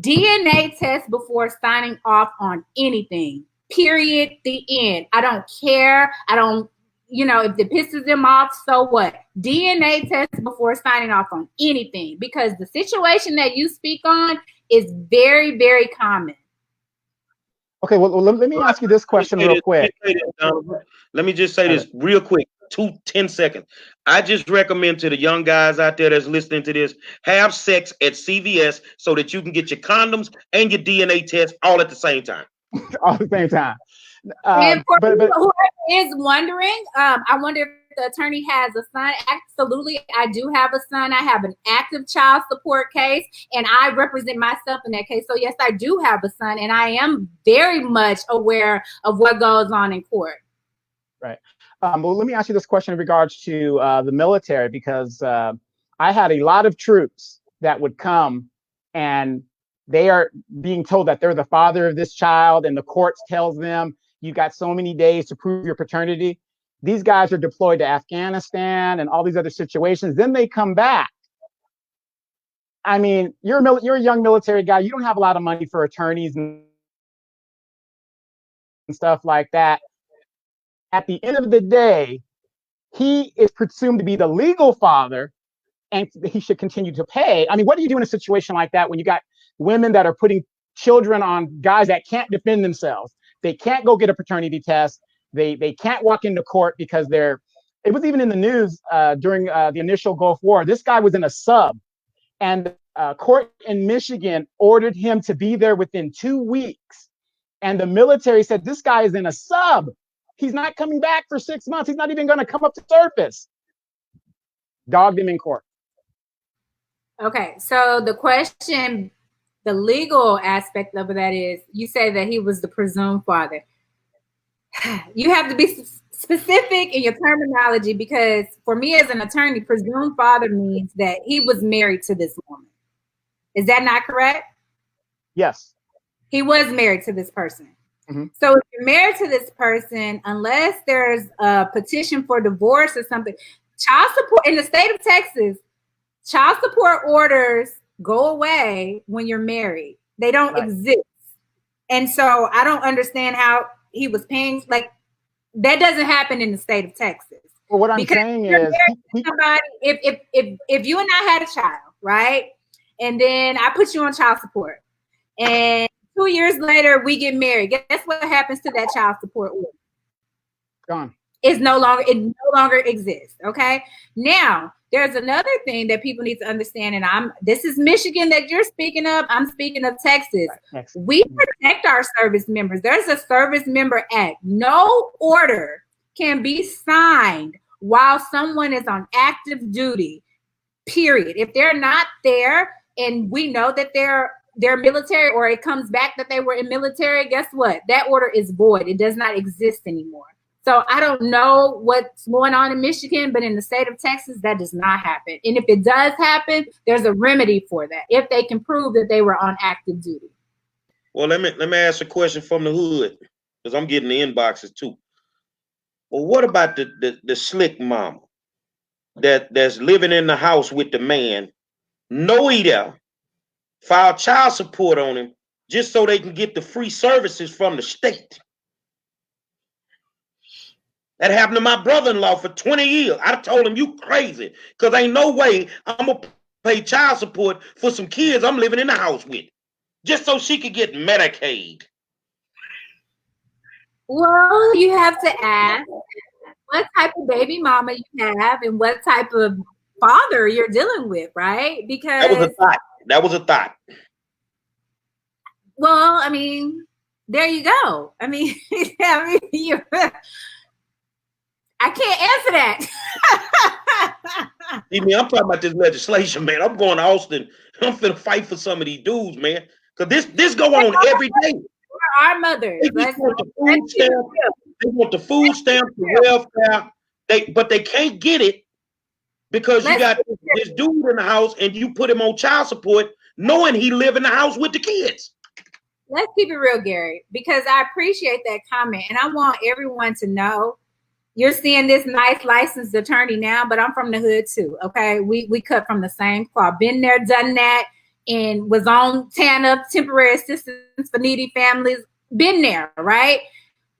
Speaker 2: DNA test before signing off on anything. Period. The end. I don't care. you know, if it pisses them off, so what? DNA test before signing off on anything, because the situation that you speak on is very, very common.
Speaker 4: Okay, well, let me ask you this question real quick.
Speaker 1: Let me just say this real quick, 10 seconds. I just recommend to the young guys out there that's listening to this, have sex at CVS so that you can get your condoms and your DNA test all at the same time.
Speaker 4: All at the same time.
Speaker 2: And for whoever is wondering, I wonder if the attorney has a son. Absolutely, I do have a son. I have an active child support case, and I represent myself in that case. So yes, I do have a son, and I am very much aware of what goes on in court.
Speaker 4: Right. Well, let me ask you this question in regards to the military, because I had a lot of troops that would come and they are being told that they're the father of this child, and the courts tells them you got so many days to prove your paternity. These guys are deployed to Afghanistan and all these other situations. Then they come back. I mean, you're a young military guy. You don't have a lot of money for attorneys and stuff like that. At the end of the day, he is presumed to be the legal father, and he should continue to pay. I mean, what do you do in a situation like that when you got women that are putting children on guys that can't defend themselves? They can't go get a paternity test. They can't walk into court because it was even in the news during the initial Gulf War. This guy was in a sub, and court in Michigan ordered him to be there within 2 weeks. And the military said, this guy is in a sub. He's not coming back for 6 months. He's not even going to come up to surface. Dogged him in court. Okay,
Speaker 2: so the question, the legal aspect of that is, you say that he was the presumed father. You have to be specific in your terminology, because for me as an attorney, presumed father means that he was married to this woman. Is that not correct?
Speaker 4: Yes.
Speaker 2: He was married to this person.
Speaker 4: Mm-hmm.
Speaker 2: So if you're married to this person, unless there's a petition for divorce or something, child support in the state of Texas, child support orders go away when you're married. They don't exist. And so I don't understand how he was paying. Like, that doesn't happen in the state of Texas.
Speaker 4: Well, what I'm saying is,
Speaker 2: somebody, if you and I had a child, right? And then I put you on child support, and 2 years later we get married. Guess what happens to that child support order?
Speaker 4: Gone.
Speaker 2: It no longer exists. Okay. Now, there's another thing that people need to understand, and this is Michigan that you're speaking of. I'm speaking of Texas. Right. We protect our service members. There's a Service Member Act. No order can be signed while someone is on active duty, period. If they're not there and we know that they're military, or it comes back that they were in military, guess what? That order is void. It does not exist anymore. So I don't know what's going on in Michigan, but in the state of Texas, that does not happen. And if it does happen, there's a remedy for that if they can prove that they were on active duty.
Speaker 1: Well, let me ask a question from the hood, because I'm getting the inboxes too. Well, what about the slick mama that's living in the house with the man, know he there, file child support on him just so they can get the free services from the state? That happened to my brother-in-law for 20 years. I told him, you crazy, because ain't no way I'm going to pay child support for some kids I'm living in the house with, just so she could get Medicaid.
Speaker 2: Well, you have to ask what type of baby mama you have and what type of father you're dealing with, right? Because
Speaker 1: that was a thought.
Speaker 2: Well, I mean, there you go. I mean, I can't answer that.
Speaker 1: See, me, I'm talking about this legislation, man. I'm going to Austin. I'm finna fight for some of these dudes, man. Because this go on every day.
Speaker 2: Our mothers.
Speaker 1: They want the food stamp, the welfare. But they can't get it because you got this dude in the house and you put him on child support knowing he live in the house with the kids.
Speaker 2: Let's keep it real, Gary, because I appreciate that comment. And I want everyone to know, you're seeing this nice licensed attorney now, but I'm from the hood too, okay? We cut from the same cloth. Been there, done that, and was on TANF, temporary assistance for needy families. Been there, right?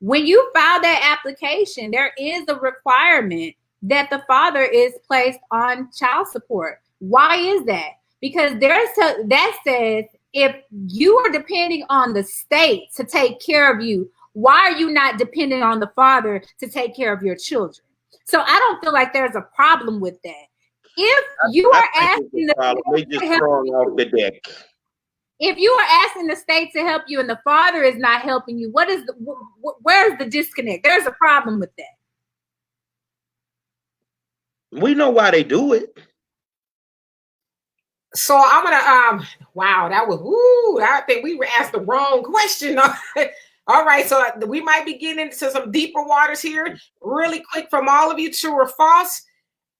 Speaker 2: When you file that application, there is a requirement that the father is placed on child support. Why is that? Because that says if you are depending on the state to take care of you, why are you not depending on the father to take care of your children? So I don't feel like there's a problem with that. If you are asking
Speaker 1: they just throwing off the deck.
Speaker 2: If you are asking the state to help you and the father is not helping you, where's the disconnect? There's a problem with that.
Speaker 1: We know why they do it.
Speaker 3: So I'm gonna wow, that was I think we were asked the wrong question. All right, so we might be getting into some deeper waters here. Really quick from all of you, true or false,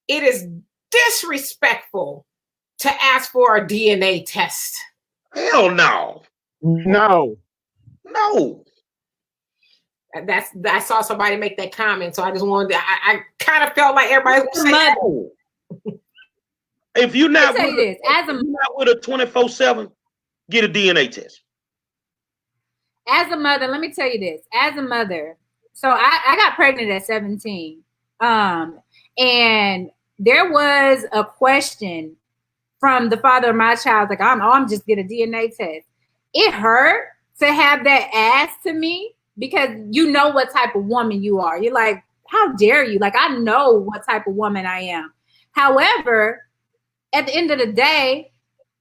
Speaker 3: it is disrespectful to ask for a DNA test.
Speaker 1: Hell no.
Speaker 4: No.
Speaker 3: I saw somebody make that comment, so I just wanted to, I kind of felt like everybody was saying no.
Speaker 1: If you're not with a 24/7, get a DNA test.
Speaker 2: As a mother, let me tell you this. As a mother, so I got pregnant at 17. And there was a question from the father of my child, like, I'm just get a DNA test. It hurt to have that asked to me because you know what type of woman you are. You're like, how dare you? Like, I know what type of woman I am. However, at the end of the day,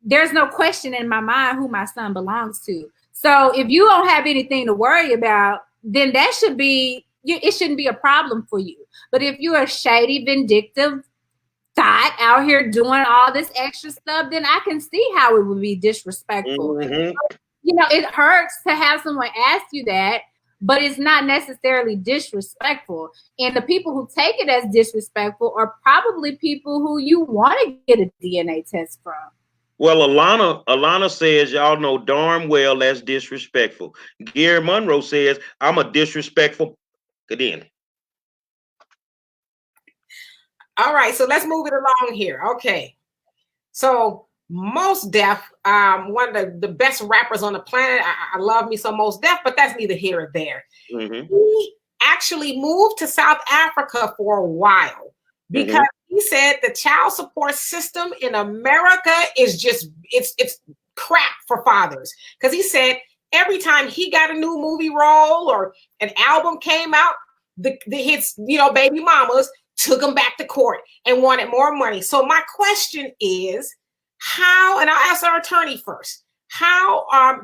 Speaker 2: there's no question in my mind who my son belongs to. So if you don't have anything to worry about, then that should be, it shouldn't be a problem for you. But if you're a shady, vindictive thought out here doing all this extra stuff, then I can see how it would be disrespectful.
Speaker 1: Mm-hmm.
Speaker 2: You know, it hurts to have someone ask you that, but it's not necessarily disrespectful. And the people who take it as disrespectful are probably people who you want to get a DNA test from.
Speaker 1: Well, Alana says, y'all know darn well that's disrespectful. Gary Monroe says, I'm a disrespectful. Good in.
Speaker 3: All right, so let's move it along here. Okay. So Mos Def, one of the best rappers on the planet. I love me some Mos Def, but that's neither here or there. Mm-hmm. He actually moved to South Africa for a while because he said the child support system in America is just, it's crap for fathers. Because he said every time he got a new movie role or an album came out, the hits, baby mamas took him back to court and wanted more money. So my question is, how, and I'll ask our attorney first, how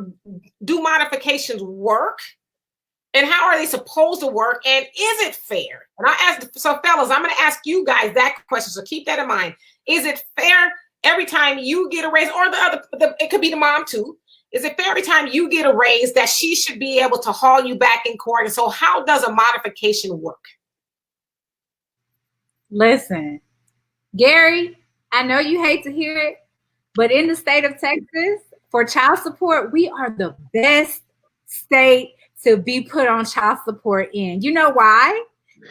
Speaker 3: do modifications work? And how are they supposed to work? And is it fair? And I asked, so fellas, I'm going to ask you guys that question. So keep that in mind. Is it fair every time you get a raise, or it could be the mom too? Is it fair every time you get a raise that she should be able to haul you back in court? And so how does a modification work?
Speaker 2: Listen, Gary, I know you hate to hear it, but in the state of Texas, for child support, we are the best state to be put on child support in. You know why?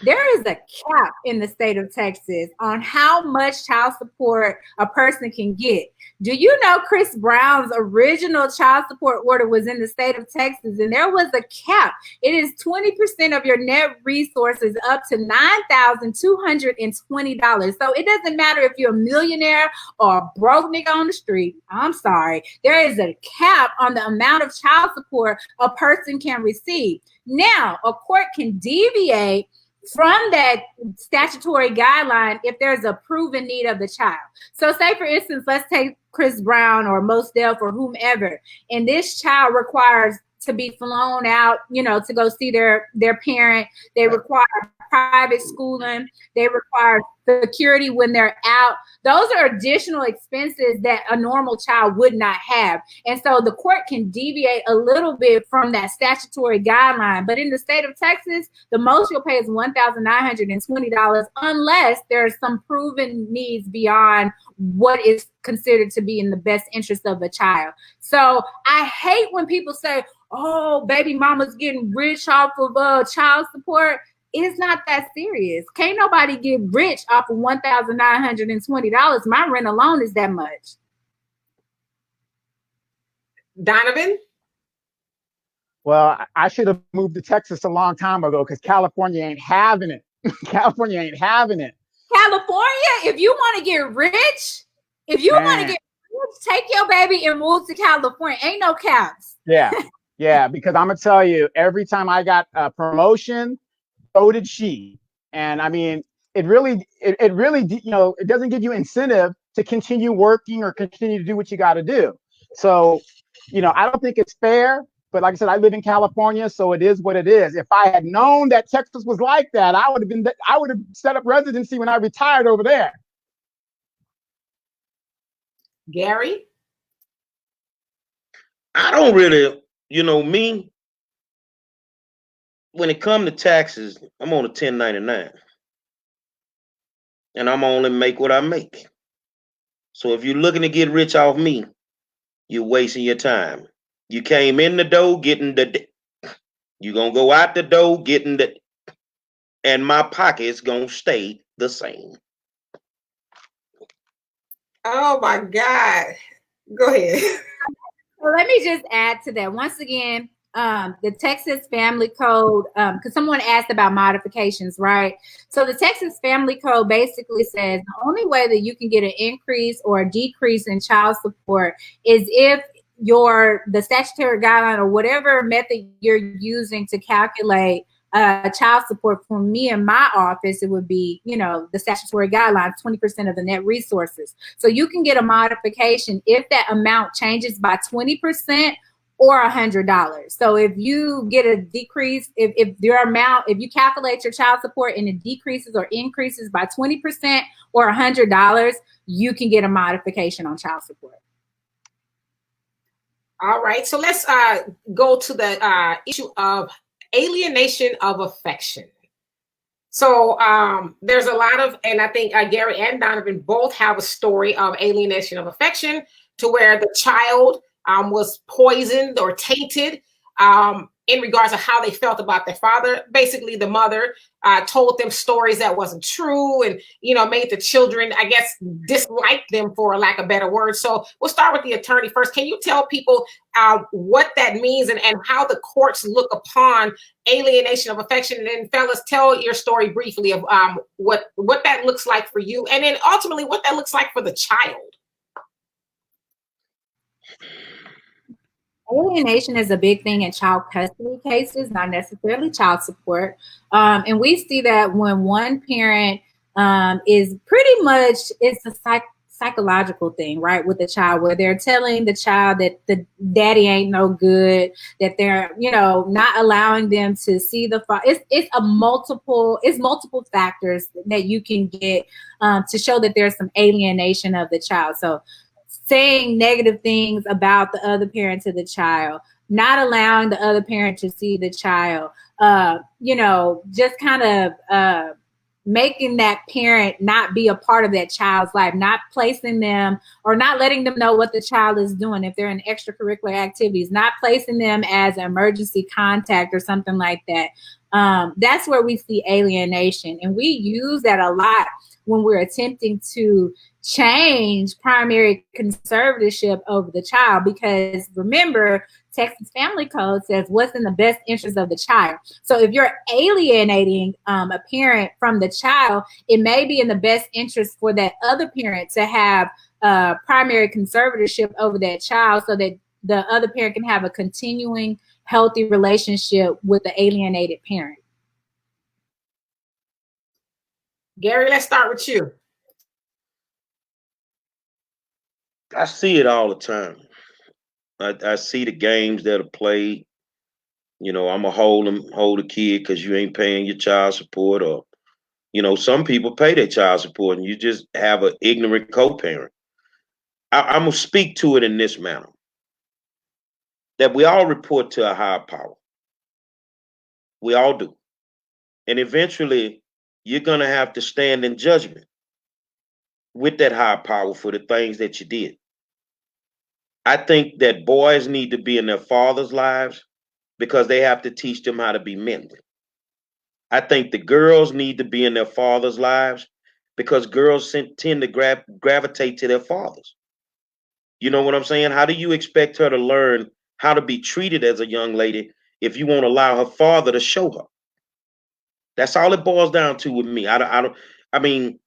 Speaker 2: There is a cap in the state of Texas on how much child support a person can get. Do you know Chris Brown's original child support order was in the state of Texas, and there was a cap. It is 20% of your net resources up to $9,220. So it doesn't matter if you're a millionaire or a broke nigga on the street. I'm sorry. There is a cap on the amount of child support a person can receive. Now, a court can deviate from that statutory guideline if there's a proven need of the child. So say, for instance, let's take Chris Brown or Mos Def or whomever, and this child requires to be flown out, to go see their parent. They require private schooling. They require security when they're out. Those are additional expenses that a normal child would not have. And so the court can deviate a little bit from that statutory guideline. But in the state of Texas, the most you'll pay is $1,920 unless there's some proven needs beyond what is considered to be in the best interest of a child. So I hate when people say, oh, baby mama's getting rich off of child support. It's not that serious. Can't nobody get rich off of $1,920. My rent alone is that much.
Speaker 3: Donovan?
Speaker 4: Well, I should have moved to Texas a long time ago because California ain't having it. California ain't having it.
Speaker 2: California, if you want to get rich, take your baby and move to California. Ain't no caps.
Speaker 4: Yeah, because I'm gonna tell you, every time I got a promotion, so did she. And I mean, it really, it doesn't give you incentive to continue working or continue to do what you got to do. So, I don't think it's fair. But like I said, I live in California, so it is what it is. If I had known that Texas was like that, I would have set up residency when I retired over there.
Speaker 3: Gary?
Speaker 1: I don't really, me, when it comes to taxes, I'm on a 1099. And I'm only make what I make. So if you're looking to get rich off me, you're wasting your time. You came in the door getting you're going to go out the door getting and my pocket's going to stay the same.
Speaker 3: Oh my God. Go ahead.
Speaker 2: Well, let me just add to that. Once again, the Texas Family Code, because someone asked about modifications, right? So the Texas Family Code basically says the only way that you can get an increase or a decrease in child support is if the statutory guideline or whatever method you're using to calculate child support. For me in my office, it would be, the statutory guidelines, 20% of the net resources. So you can get a modification if that amount changes by 20% or $100. So if you get a decrease, if you calculate your child support and it decreases or increases by 20% or $100, you can get a modification on child support.
Speaker 3: All right, so let's go to the issue of alienation of affection. So there's a lot of, and I think Gary and Donovan both have a story of alienation of affection to where the child was poisoned or tainted in regards to how they felt about their father. Basically, the mother told them stories that wasn't true and, made the children, I guess, dislike them, for lack of better word. So we'll start with the attorney first. Can you tell people what that means and how the courts look upon alienation of affection? And then, fellas, tell your story briefly of what that looks like for you, and then ultimately what that looks like for the child.
Speaker 2: Alienation is a big thing in child custody cases, not necessarily child support. And we see that when one parent is pretty much, it's a psychological thing, right, with the child, where they're telling the child that the daddy ain't no good, that they're, not allowing them to see the father. It's multiple factors that you can get to show that there's some alienation of the child. So saying negative things about the other parent to the child, not allowing the other parent to see the child, just kind of making that parent not be a part of that child's life, not placing them or not letting them know what the child is doing if they're in extracurricular activities, not placing them as an emergency contact or something like that. That's where we see alienation. And we use that a lot when we're attempting to change primary conservatorship over the child, because remember, Texas Family Code says what's in the best interest of the child. So if you're alienating a parent from the child, it may be in the best interest for that other parent to have primary conservatorship over that child, so that the other parent can have a continuing healthy relationship with the alienated parent.
Speaker 3: Gary, let's start with you.
Speaker 1: I see it all the time. I see the games that are played. I'm going to hold a kid because you ain't paying your child support, or, some people pay their child support and you just have an ignorant co-parent. I'm going to speak to it in this manner, that we all report to a higher power. We all do. And eventually you're going to have to stand in judgment with that higher power for the things that you did. I think that boys need to be in their father's lives because they have to teach them how to be men. I think the girls need to be in their father's lives because girls tend to gravitate to their fathers. You know what I'm saying? How do you expect her to learn how to be treated as a young lady if you won't allow her father to show her. That's all it boils down to with me. I mean,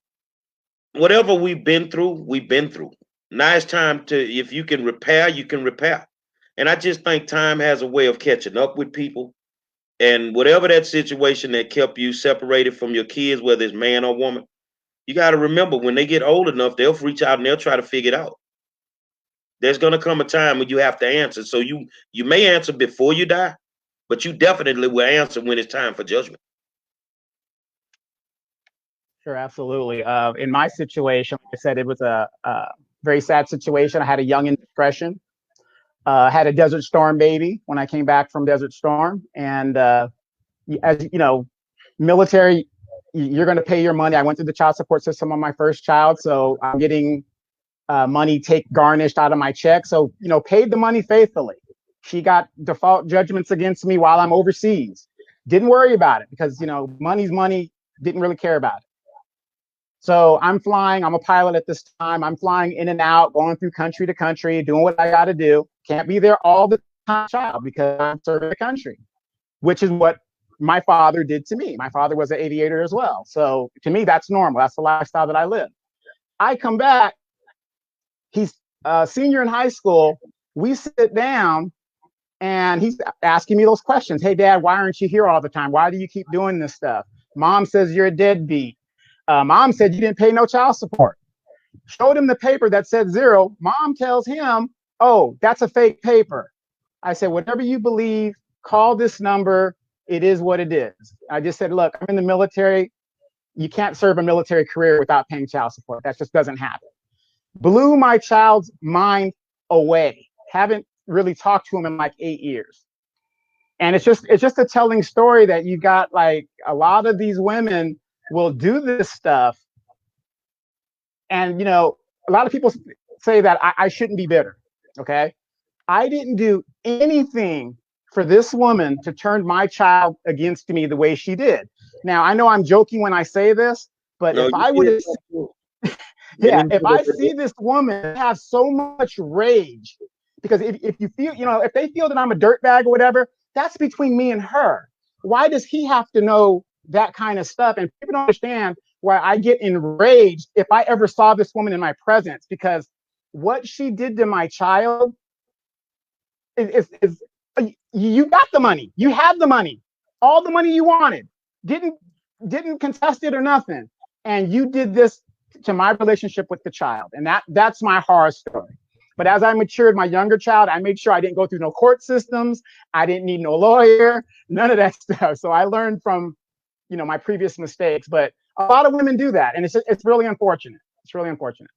Speaker 1: whatever we've been through, we've been through. Now it's time to, if you can repair, you can repair. And I just think time has a way of catching up with people. And whatever that situation that kept you separated from your kids, whether it's man or woman, you got to remember when they get old enough, they'll reach out and they'll try to figure it out. There's going to come a time when you have to answer. So you may answer before you die, but you definitely will answer when it's time for judgment.
Speaker 4: Sure, absolutely. In my situation, like I said, it was a very sad situation. I had a young indiscretion. Had a Desert Storm baby when I came back from Desert Storm. And as you know, military, you're going to pay your money. I went through the child support system on my first child. So I'm getting money garnished out of my check. So, paid the money faithfully. She got default judgments against me while I'm overseas. Didn't worry about it because, money's money, didn't really care about it. So I'm flying, I'm a pilot at this time. I'm flying in and out, going through country to country, doing what I got to do. Can't be there all the time, child, because I'm serving the country, which is what my father did to me. My father was an aviator as well. So to me, that's normal. That's the lifestyle that I live. I come back, he's a senior in high school. We sit down and he's asking me those questions. Hey, Dad, why aren't you here all the time? Why do you keep doing this stuff? Mom says you're a deadbeat. Mom said you didn't pay no child support. Showed him the paper that said 0. Mom tells him, oh, that's a fake paper. I said, whatever you believe, call this number. It is what it is. I just said, look, I'm in the military. You can't serve a military career without paying child support. That just doesn't happen. Blew my child's mind away. Haven't really talked to him in like 8 years. And it's just a telling story that you got like a lot of these women will do this stuff. And, a lot of people say that I shouldn't be bitter. Okay. I didn't do anything for this woman to turn my child against me the way she did. Now, I know I'm joking when I say this, but if I would have, if I see this woman have so much rage, because if you feel, if they feel that I'm a dirtbag or whatever, that's between me and her. Why does he have to know that kind of stuff? And people don't understand why I get enraged if I ever saw this woman in my presence, because what she did to my child is you got the money. You had the money, all the money you wanted, didn't contest it or nothing. And you did this to my relationship with the child. And that's my horror story. But as I matured, my younger child, I made sure I didn't go through no court systems. I didn't need no lawyer, none of that stuff. So I learned from, my previous mistakes. But a lot of women do that. And it's really unfortunate. It's really unfortunate.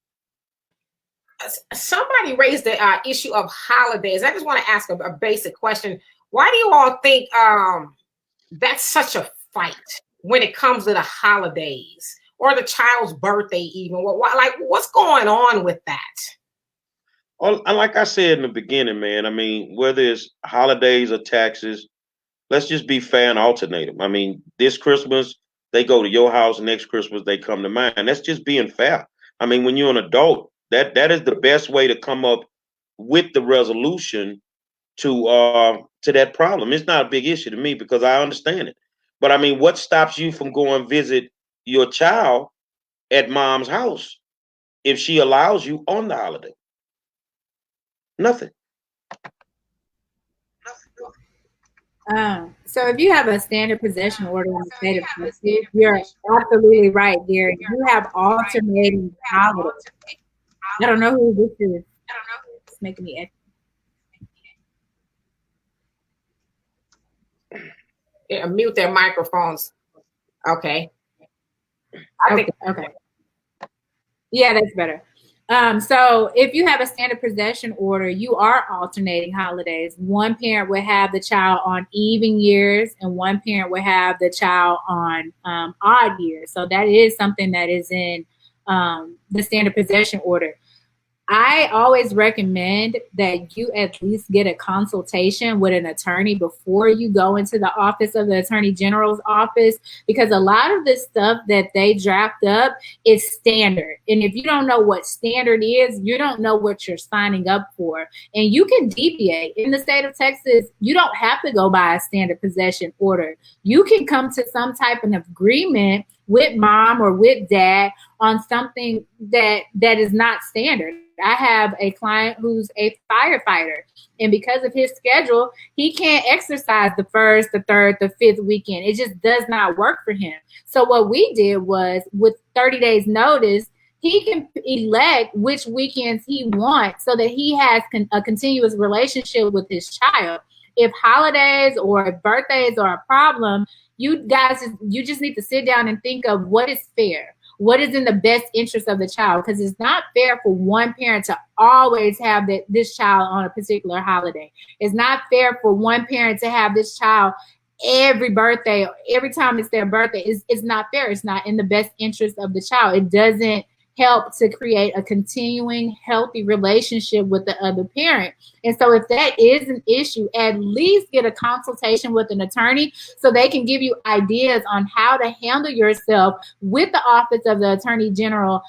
Speaker 3: Somebody raised the issue of holidays. I just want to ask a basic question. Why do you all think that's such a fight when it comes to the holidays or the child's birthday even? What's going on with that?
Speaker 1: Well, like I said in the beginning, man, I mean, whether it's holidays or taxes, let's just be fair and alternate them. I mean, this Christmas, they go to your house. Next Christmas, they come to mine. That's just being fair. I mean, when you're an adult, that is the best way to come up with the resolution to that problem. It's not a big issue to me because I understand it. But I mean, what stops you from going visit your child at mom's house if she allows you on the holiday? Nothing.
Speaker 2: So if you have a standard possession order in the state of Texas, you're absolutely right, Gary. You have alternating holidays. I don't know who this is. It's making me echo.
Speaker 3: Yeah, mute their microphones. Okay.
Speaker 2: Okay. Yeah, that's better. So if you have a standard possession order, you are alternating holidays. One parent would have the child on even years and one parent would have the child on odd years. So that is something that is in the standard possession order. I always recommend that you at least get a consultation with an attorney before you go into the office of the Attorney General's office, because a lot of the stuff that they draft up is standard. And if you don't know what standard is, you don't know what you're signing up for. And you can deviate. In the state of Texas, you don't have to go by a standard possession order. You can come to some type of agreement with mom or with dad on something that is not standard. I have a client who's a firefighter, and because of his schedule, he can't exercise the first, the third, the fifth weekend. It just does not work for him. So what we did was, with 30 days notice, he can elect which weekends he wants so that he has a continuous relationship with his child. If holidays or if birthdays are a problem, you just need to sit down and think of what is fair. What is in the best interest of the child? Because it's not fair for one parent to always have this child on a particular holiday. It's not fair for one parent to have this child every birthday, every time it's their birthday. It's not fair. It's not in the best interest of the child. It doesn't help to create a continuing healthy relationship with the other parent. And so if that is an issue, at least get a consultation with an attorney so they can give you ideas on how to handle yourself with the office of the Attorney General,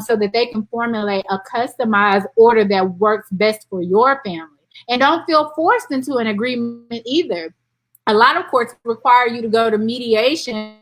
Speaker 2: so that they can formulate a customized order that works best for your family. And don't feel forced into an agreement either. A lot of courts require you to go to mediation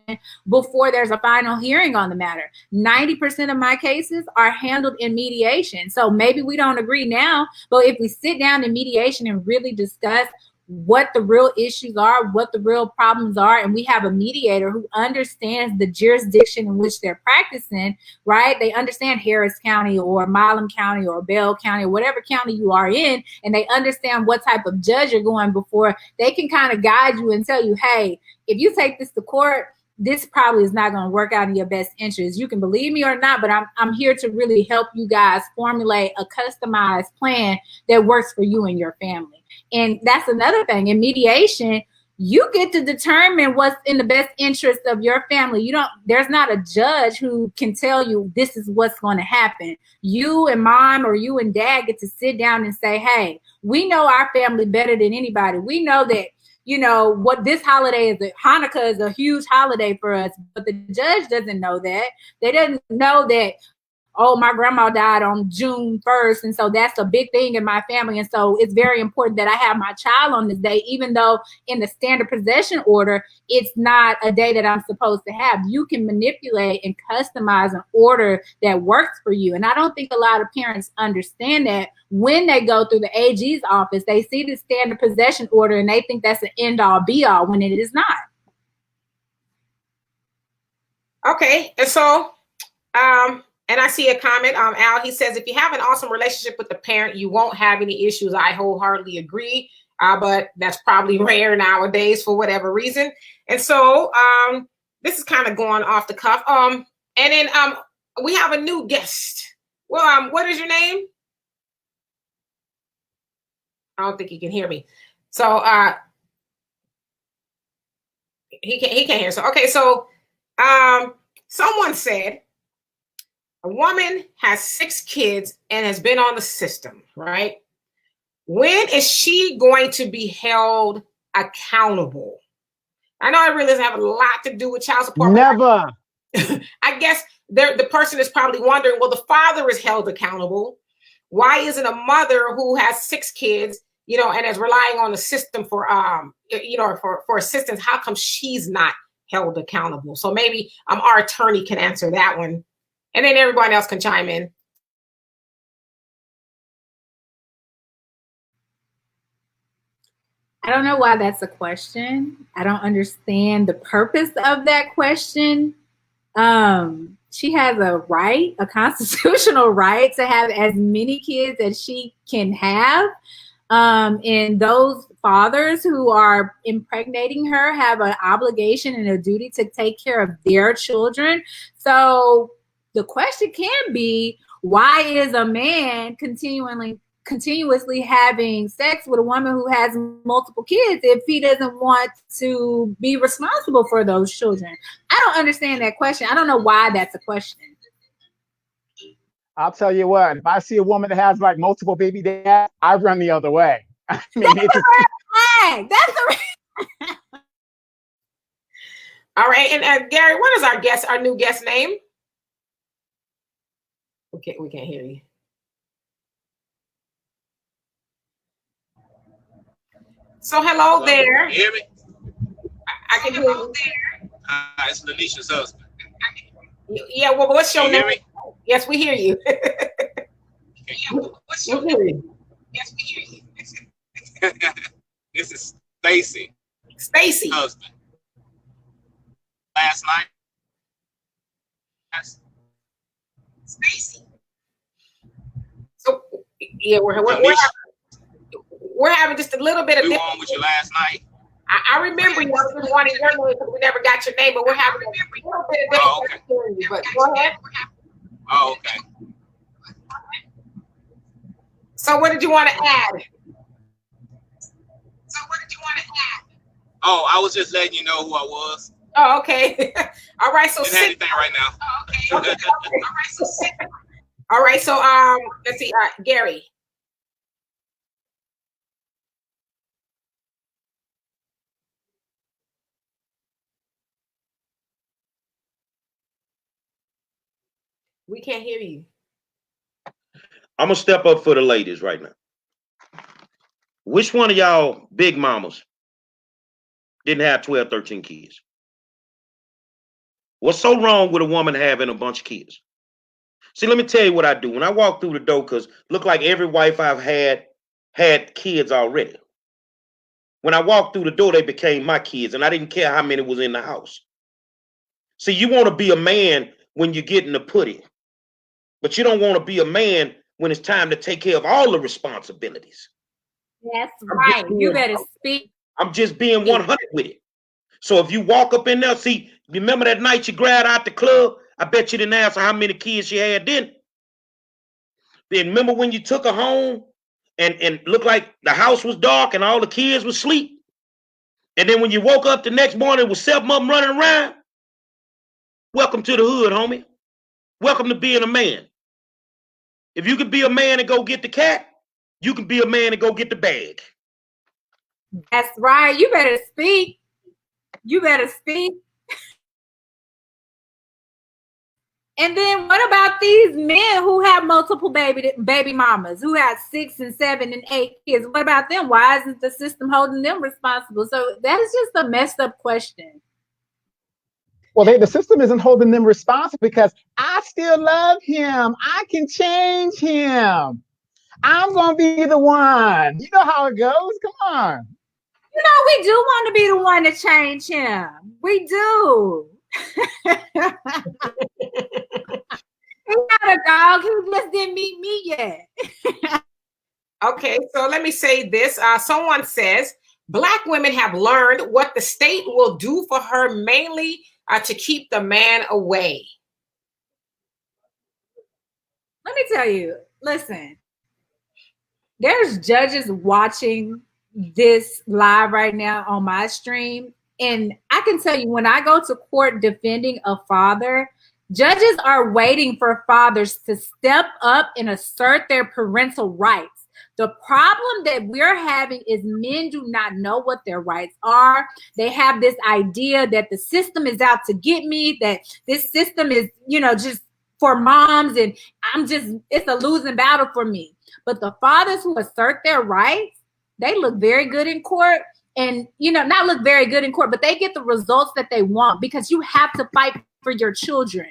Speaker 2: before there's a final hearing on the matter. 90% of my cases are handled in mediation. So maybe we don't agree now, but if we sit down in mediation and really discuss what the real issues are, what the real problems are, and we have a mediator who understands the jurisdiction in which they're practicing, right? They understand Harris County or Milam County or Bell County or whatever county you are in, and they understand what type of judge you're going before. They can kind of guide you and tell you, hey, if you take this to court, this probably is not going to work out in your best interest. You can believe me or not, but I'm here to really help you guys formulate a customized plan that works for you and your family. And that's another thing. In mediation, you get to determine what's in the best interest of your family. There's not a judge who can tell you this is what's going to happen. You and mom or you and dad get to sit down and say, hey, we know our family better than anybody. We know that, what this holiday is. Hanukkah is a huge holiday for us, but the judge doesn't know that. They doesn't know that, oh, my grandma died on June 1st. And so that's a big thing in my family. And so it's very important that I have my child on this day, even though in the standard possession order, it's not a day that I'm supposed to have. You can manipulate and customize an order that works for you. And I don't think a lot of parents understand that. When they go through the AG's office, they see the standard possession order and they think that's an end all be all when it is not.
Speaker 3: Okay. And so, and I see a comment, Al, he says, if you have an awesome relationship with the parent, you won't have any issues. I wholeheartedly agree, but that's probably rare nowadays for whatever reason. And so this is kind of going off the cuff. And then we have a new guest. Well, what is your name? I don't think he can hear me. So he can't hear. So, okay. So someone said, a woman has 6 kids and has been on the system, right? When is she going to be held accountable? I know I realize I have a lot to do with child support.
Speaker 4: Never.
Speaker 3: I guess the person is probably wondering, well, the father is held accountable. Why isn't a mother who has 6 kids, and is relying on the system for, for assistance? How come she's not held accountable? So maybe our attorney can answer that one. And then everyone else can chime in.
Speaker 2: I don't know why that's a question. I don't understand the purpose of that question. She has a right, a constitutional right, to have as many kids as she can have. And those fathers who are impregnating her have an obligation and a duty to take care of their children. So the question can be, why is a man continuously having sex with a woman who has multiple kids if he doesn't want to be responsible for those children? I don't understand that question. I don't know why that's a question.
Speaker 4: I'll tell you what, if I see a woman that has like multiple baby dads, I run the other way. I mean, it's just...
Speaker 2: Hey, that's the
Speaker 3: All right, and Gary, what is our new guest name? Okay, we can't hear you. So hello there.
Speaker 5: Can you hear me?
Speaker 3: I can hear you.
Speaker 5: Hi, it's Lanisha's husband.
Speaker 3: Yeah, well, what's your
Speaker 5: Can you
Speaker 3: name?
Speaker 5: hear me?
Speaker 3: Yes, we hear you.
Speaker 5: What's your name? Yes, we hear you. This is Stacy.
Speaker 3: Stacy.
Speaker 5: Husband. Last night. Stacy.
Speaker 3: So yeah, we're having just a little bit of.
Speaker 5: We were on with you last night.
Speaker 3: I remember you. I was wanting your name because we never got your name, but we're having a little bit of difficulty hearing you. But go ahead.
Speaker 5: Oh, okay.
Speaker 3: So what did you want to add?
Speaker 5: Oh, I was just letting you know who I was.
Speaker 3: Oh, okay. All right. So
Speaker 5: Didn't have anything right now.
Speaker 3: Oh, okay. All right. So let's see. Gary. We can't hear you.
Speaker 1: I'm gonna step up for the ladies right now. Which one of y'all big mamas didn't have 12, 13 kids? What's so wrong with a woman having a bunch of kids? See, let me tell you what I do. When I walk through the door, because look like every wife I've had kids already. When I walked through the door, they became my kids, and I didn't care how many was in the house. See, you want to be a man when you're getting the pudding, but you don't want to be a man when it's time to take care of all the responsibilities.
Speaker 2: That's right. You better speak.
Speaker 1: I'm just being 100 with it. So if you walk up in there, see, remember that night you grabbed out the club? I bet you didn't ask her how many kids she had then. Then remember when you took her home and looked like the house was dark and all the kids were asleep? And then when you woke up the next morning with 7 of them running around? Welcome to the hood, homie. Welcome to being a man. If you could be a man and go get the cat, you can be a man and go get the bag.
Speaker 2: That's right. You better speak. You better speak. And then what about these men who have multiple baby mamas, who have 6 and 7 and 8 kids? What about them? Why isn't the system holding them responsible? So that is just a messed up question.
Speaker 4: Well, the system isn't holding them responsible because I still love him. I can change him. I'm going to be the one. You know how it goes. Come on.
Speaker 2: You know, we do want to be the one to change him. We do. He's not a dog. He just didn't meet me yet.
Speaker 3: Okay, so let me say this. Someone says, Black women have learned what the state will do for her, mainly to keep the man away.
Speaker 2: Let me tell you, listen, there's judges watching this live right now on my stream. And I can tell you, when I go to court defending a father, judges are waiting for fathers to step up and assert their parental rights. The problem that we're having is men do not know what their rights are. They have this idea that the system is out to get me, that this system is, just for moms, and it's a losing battle for me. But the fathers who assert their rights, they look very good in court. And, not look very good in court, but they get the results that they want, because you have to fight for your children,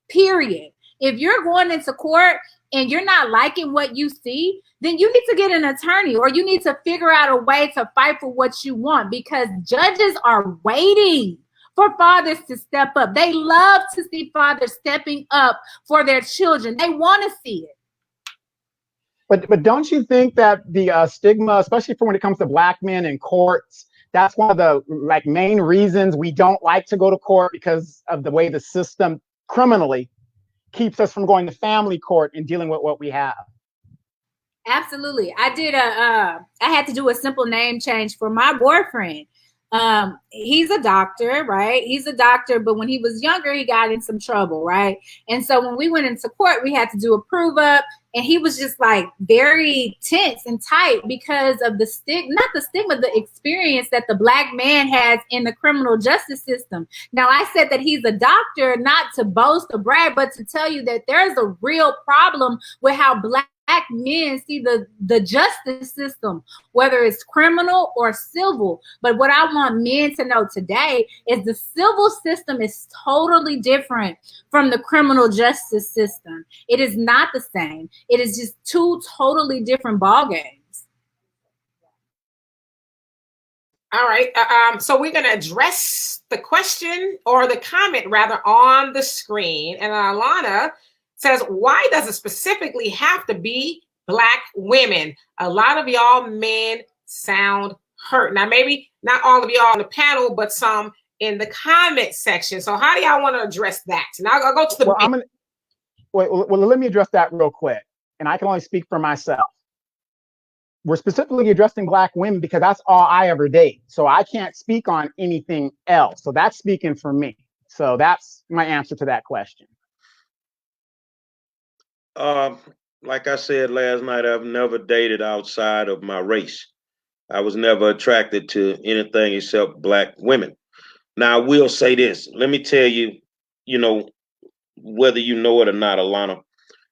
Speaker 2: period. If you're going into court and you're not liking what you see, then you need to get an attorney, or you need to figure out a way to fight for what you want, because judges are waiting for fathers to step up. They love to see fathers stepping up for their children. They want to see it.
Speaker 4: But don't you think that the stigma, especially for when it comes to Black men in courts, that's one of the main reasons we don't like to go to court, because of the way the system criminally keeps us from going to family court and dealing with what we have?
Speaker 2: Absolutely. I had to do a simple name change for my boyfriend. He's a doctor, right? He's a doctor, but when he was younger, he got in some trouble, right? And so when we went into court, we had to do a prove up, and he was just like very tense and tight because of the not the stigma, the experience that the Black man has in the criminal justice system. Now, I said that he's a doctor, not to boast or brag, but to tell you that there's a real problem with how Black men see the justice system, whether it's criminal or civil. But what I want men to know today is the civil system is totally different from the criminal justice system. It is not the same. It is just two totally different ball games.
Speaker 3: All right. So we're going to address the question or the comment rather on the screen. And Alana says, why does it specifically have to be Black women? A lot of y'all men sound hurt. Now, maybe not all of y'all on the panel, but some in the comment section. So how do y'all want to address that? And I'll go to the...
Speaker 4: Well, let me address that real quick. And I can only speak for myself. We're specifically addressing Black women because that's all I ever date. So I can't speak on anything else. So that's speaking for me. So that's my answer to that question.
Speaker 1: Like I said last night, I've never dated outside of my race. I was never attracted to anything except Black women. Now, I will say this. Let me tell you, whether you know it or not, Alana,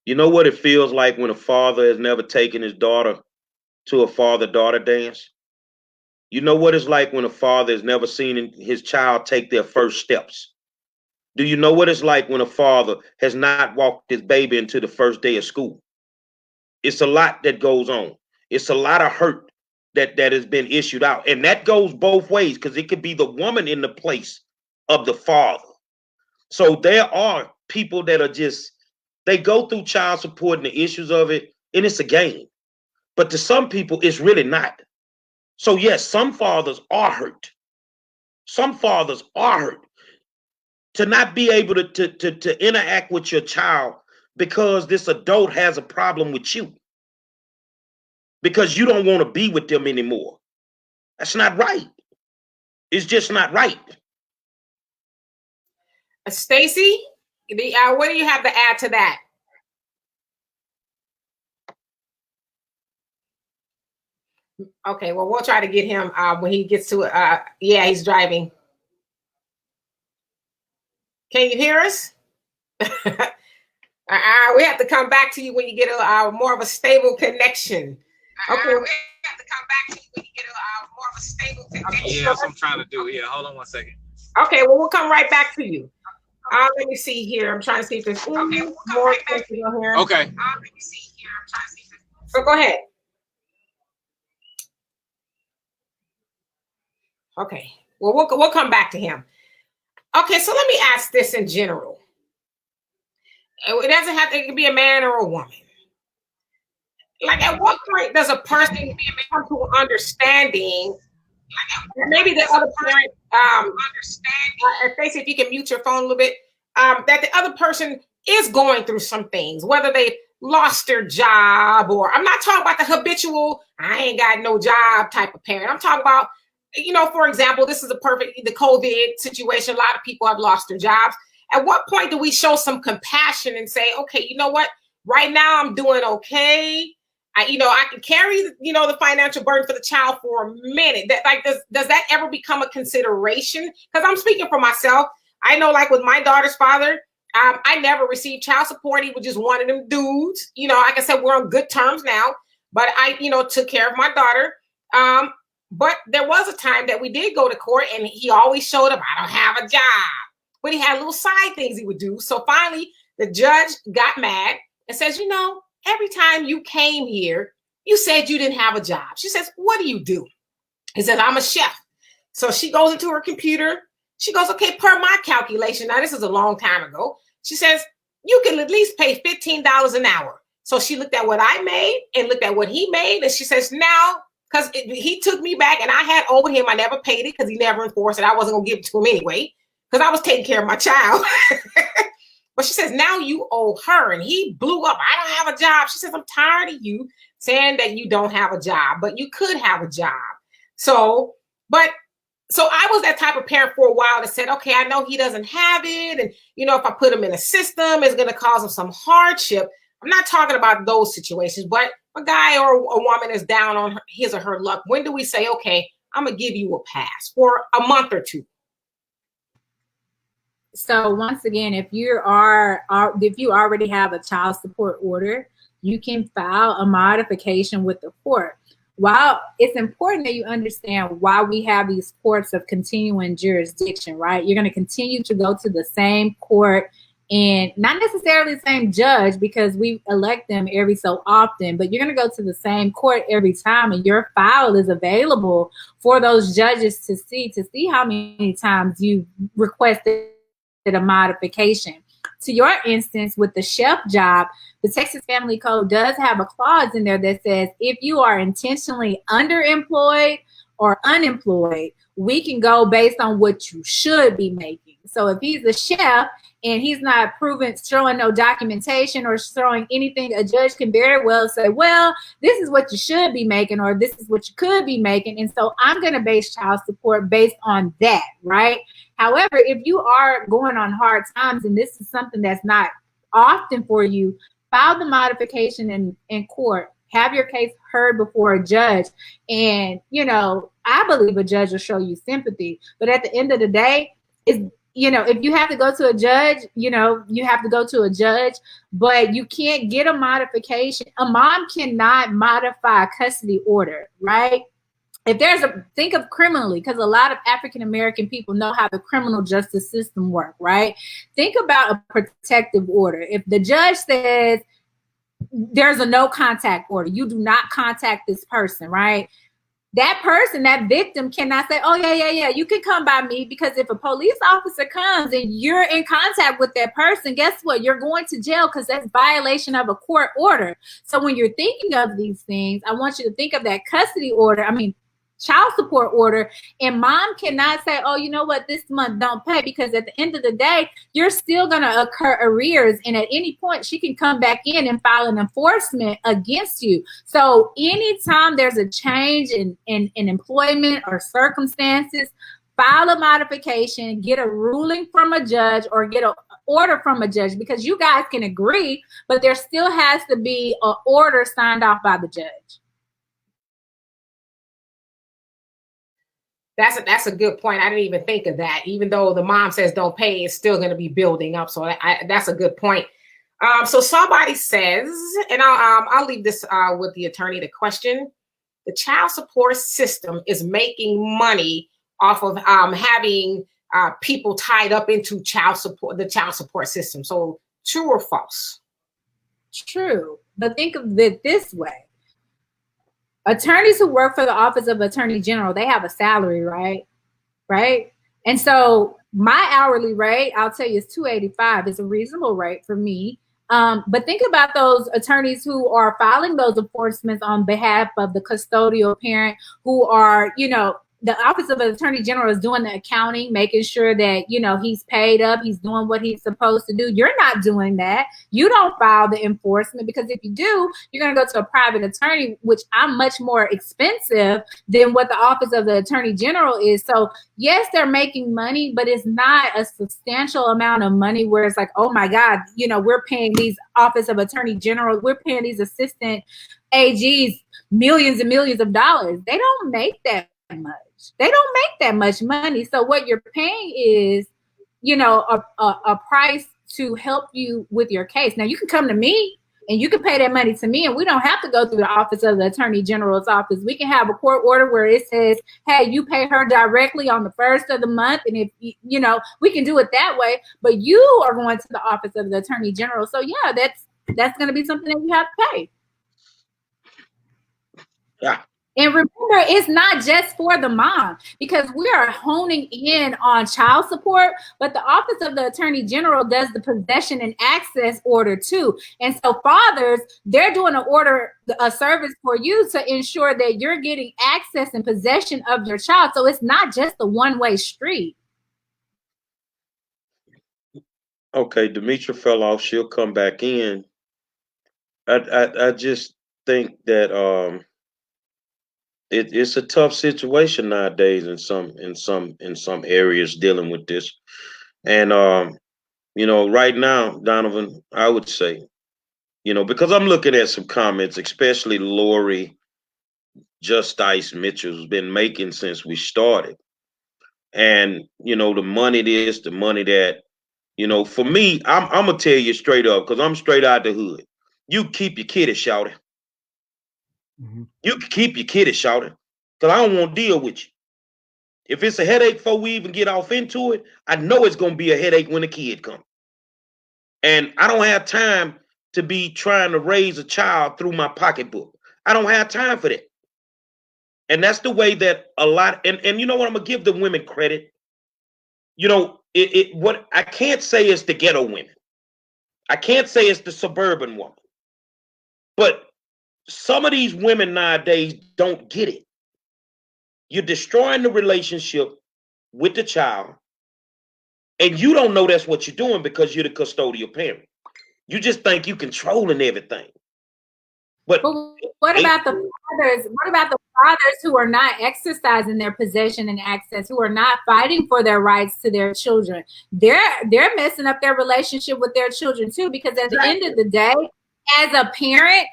Speaker 1: you know what it feels like when a father has never taken his daughter to a father-daughter dance? You know what it's like when a father has never seen his child take their first steps? Do you know what it's like when a father has not walked his baby into the first day of school? It's a lot that goes on. It's a lot of hurt that has been issued out. And that goes both ways because it could be the woman in the place of the father. So there are people that are they go through child support and the issues of it, and it's a game. But to some people, it's really not. So yes, some fathers are hurt. Some fathers are hurt. To not be able to interact with your child because this adult has a problem with you. Because you don't want to be with them anymore. That's not right. It's just not right.
Speaker 3: Stacy, what do you have to add to that? Okay, well, we'll try to get him when he gets to it. Yeah, he's driving. Can you hear us? We have to come back to you when you get a more of a stable connection. Okay, we have to come back to you when you get more of a stable connection.
Speaker 5: Yeah, that's what I'm trying to do. Yeah, hold on one second.
Speaker 3: Okay, well, we'll come right back to you. Let me see here. I'm trying to see if there's more questions on here.
Speaker 5: Okay.
Speaker 3: Let me see here. I'm trying to see. So go ahead. Okay. Well, we'll come back to him. Okay, so let me ask this in general. It doesn't have to, it can be a man or a woman. Like, at what point does a person come to an understanding? Maybe the other parent, Stacey, if you can mute your phone a little bit, that the other person is going through some things, whether they lost their job, or I'm not talking about the habitual, I ain't got no job type of parent. I'm talking about, for example, this is the COVID situation. A lot of people have lost their jobs. At what point do we show some compassion and say, okay, you know what? Right now I'm doing okay. I can carry, the financial burden for the child for a minute. That, like, does that ever become a consideration? Because I'm speaking for myself. I know, like with my daughter's father, I never received child support. He was just one of them dudes. Like I said, we're on good terms now. But I, took care of my daughter. But there was a time that we did go to court, and he always showed up. I don't have a job. But he had little side things he would do. So finally, the judge got mad and says, every time you came here, you said you didn't have a job. She says, what do you do? He says, I'm a chef. So she goes into her computer. She goes, okay, per my calculation. Now, this is a long time ago. She says, you can at least pay $15 an hour. So she looked at what I made and looked at what he made. And she says, now, because he took me back and I had owed him. I never paid it because he never enforced it. I wasn't going to give it to him anyway because I was taking care of my child. But she says, now you owe her. And he blew up. I don't have a job. She says, I'm tired of you saying that you don't have a job, but you could have a job. So, but So I was that type of parent for a while that said, okay, I know he doesn't have it. And, if I put him in a system, it's going to cause him some hardship. I'm not talking about those situations, but a guy or a woman is down on his or her luck. When do we say, okay, I'm going to give you a pass for a month or two?
Speaker 2: So once again, if you already have a child support order, you can file a modification with the court. While it's important that you understand why we have these courts of continuing jurisdiction, right? You're going to continue to go to the same court and not necessarily the same judge because we elect them every so often, but you're going to go to the same court every time, and your file is available for those judges to see how many times you requested a modification. To your instance with the chef job, the Texas Family Code does have a clause in there that says if you are intentionally underemployed or unemployed, we can go based on what you should be making. So if he's a chef and he's not showing no documentation or showing anything, a judge can very well say, well, this is what you should be making, or this is what you could be making. And so I'm going to base child support based on that, right? However, if you are going on hard times and this is something that's not often for you, file the modification in court. Have your case heard before a judge. And, I believe a judge will show you sympathy. But at the end of the day, if you have to go to a judge, you have to go to a judge, but you can't get a modification. A mom cannot modify a custody order, right? If think of criminally, because a lot of African-American people know how the criminal justice system works, right? Think about a protective order. If the judge says there's a no contact order, you do not contact this person, right? That person, that victim cannot say, oh, yeah, you can come by me, because if a police officer comes and you're in contact with that person, guess what? You're going to jail because that's violation of a court order. So when you're thinking of these things, I want you to think of that child support order, and mom cannot say, oh, you know what, this month don't pay, because at the end of the day, you're still going to occur arrears, and at any point she can come back in and file an enforcement against you. So anytime there's a change in employment or circumstances, file a modification, get a ruling from a judge or get an order from a judge, because you guys can agree, but there still has to be an order signed off by the judge.
Speaker 3: That's a good point. I didn't even think of that. Even though the mom says don't pay, it's still going to be building up. So that's a good point. So somebody says, and I'll leave this with the attorney. The question: the child support system is making money off of having people tied up into the child support system. So true or false?
Speaker 2: True, but think of it this way. Attorneys who work for the Office of Attorney General, they have a salary, right? Right? And so my hourly rate, I'll tell you, is $285. It's a reasonable rate for me. But think about those attorneys who are filing those enforcements on behalf of the custodial parent, who are, the Office of the Attorney General is doing the accounting, making sure that, he's paid up, he's doing what he's supposed to do. You're not doing that. You don't file the enforcement, because if you do, you're going to go to a private attorney, which I'm much more expensive than what the Office of the Attorney General is. So yes, they're making money, but it's not a substantial amount of money where it's like, oh my God, we're paying these Office of Attorney General, we're paying these assistant AGs millions and millions of dollars. They don't make that much. They don't make that much money. So what you're paying is, a price to help you with your case. Now you can come to me and you can pay that money to me, and we don't have to go through the Office of the Attorney General's office. We can have a court order where it says, hey, you pay her directly on the first of the month. And if, we can do it that way, but you are going to the Office of the Attorney General. So yeah, that's going to be something that you have to pay.
Speaker 1: Yeah.
Speaker 2: And remember, it's not just for the mom, because we are honing in on child support, but the Office of the Attorney General does the possession and access order too. And so fathers, they're doing a service for you to ensure that you're getting access and possession of your child. So it's not just a one-way street.
Speaker 1: Okay, Demetra fell off. She'll come back in. I just think that it's a tough situation nowadays in some areas dealing with this. And right now, Donovan, I would say, because I'm looking at some comments, especially Lori Justice Mitchell's been making since we started. And the money this, the money that, for me, I'm gonna tell you straight up, because I'm straight out the hood. You keep your kitty, shouty.
Speaker 4: Mm-hmm.
Speaker 1: You can keep your kitty, shouty, because I don't want to deal with you. If it's a headache before we even get off into it, I know it's gonna be a headache when the kid comes. And I don't have time to be trying to raise a child through my pocketbook. I don't have time for that. And that's the way that a lot, and you know what, I'm gonna give the women credit. What I can't say is the ghetto women. I can't say it's the suburban woman. But some of these women nowadays don't get it. You're destroying the relationship with the child, and you don't know that's what you're doing because you're the custodial parent. You just think you controlling everything. But
Speaker 2: what about the fathers? What about the fathers who are not exercising their possession and access, who are not fighting for their rights to their children? They're messing up their relationship with their children too, because at the end of the day, as a parent,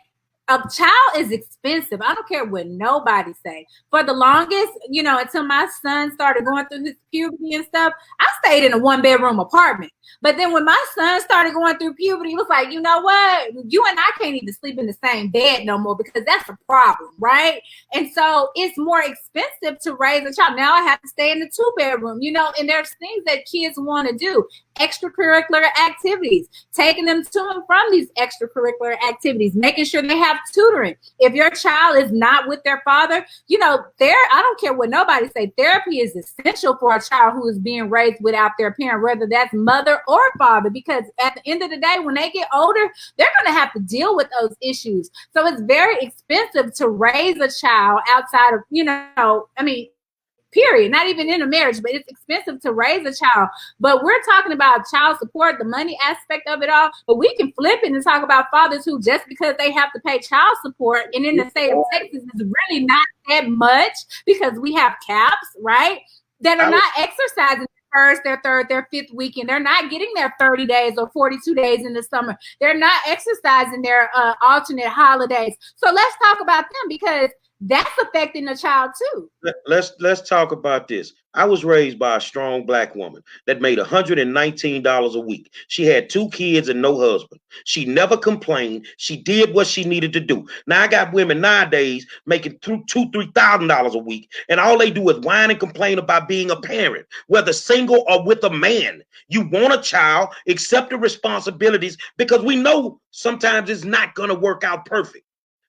Speaker 2: a child is expensive. I don't care what nobody say. For the longest, until my son started going through his puberty and stuff, I stayed in a 1-bedroom apartment. But then when my son started going through puberty, it was like, you know what? You and I can't even sleep in the same bed no more, because that's a problem, right? And so it's more expensive to raise a child. Now I have to stay in the 2-bedroom, and there's things that kids want to do. Extracurricular activities, taking them to and from these extracurricular activities, making sure they have tutoring. If your child is not with their father, I don't care what nobody say, therapy is essential for a child who is being raised without their parent, whether that's mother or father, because at the end of the day, when they get older, they're going to have to deal with those issues. So it's very expensive to raise a child outside of, period, not even in a marriage, but it's expensive to raise a child. But we're talking about child support, the money aspect of it all. But we can flip it and talk about fathers who, just because they have to pay child support, and in the state of Texas is really not that much, because we have caps, right, that are not exercising first, their third, their fifth weekend. They're not getting their 30 days or 42 days in the summer. They're not exercising their alternate holidays. So let's talk about them, because that's affecting the child too.
Speaker 1: Let's talk about this. I was raised by a strong Black woman that made $119 a week. She had 2 kids and no husband. She never complained. She did what she needed to do. Now I got women nowadays making $2,000-3,000 a week, and all they do is whine and complain about being a parent, whether single or with a man. You want a child, accept the responsibilities, because we know sometimes it's not going to work out perfect.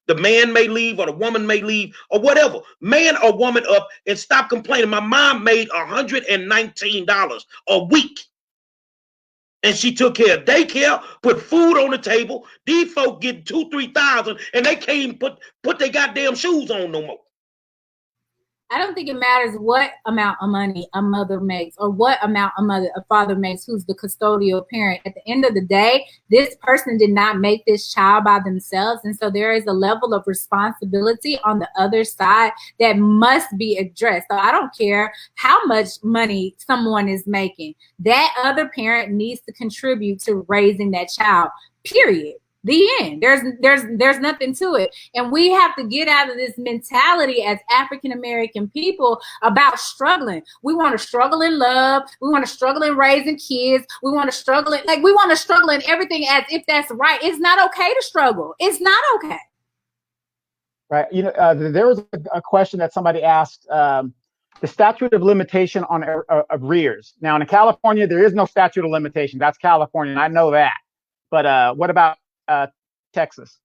Speaker 1: The man may leave, or the woman may leave, or whatever. Man or woman up, and stop complaining. My mom made $119 a week. And she took care of daycare, put food on the table. These folk get 2,000-3,000, and they can't even put their goddamn shoes on no more.
Speaker 2: I don't think it matters what amount of money a mother makes, or what amount a father makes, who's the custodial parent. At the end of the day, this person did not make this child by themselves. And so there is a level of responsibility on the other side that must be addressed. So I don't care how much money someone is making. That other parent needs to contribute to raising that child, period. The end. There's nothing to it. And we have to get out of this mentality as African American people about struggling. We want to struggle in love. We want to struggle in raising kids. We want to struggle in everything as if that's right. It's not okay to struggle. It's not okay.
Speaker 4: Right. There was a question that somebody asked. The statute of limitation on arrears. Now, in California, there is no statute of limitation. That's California, and I know that. But what about Texas?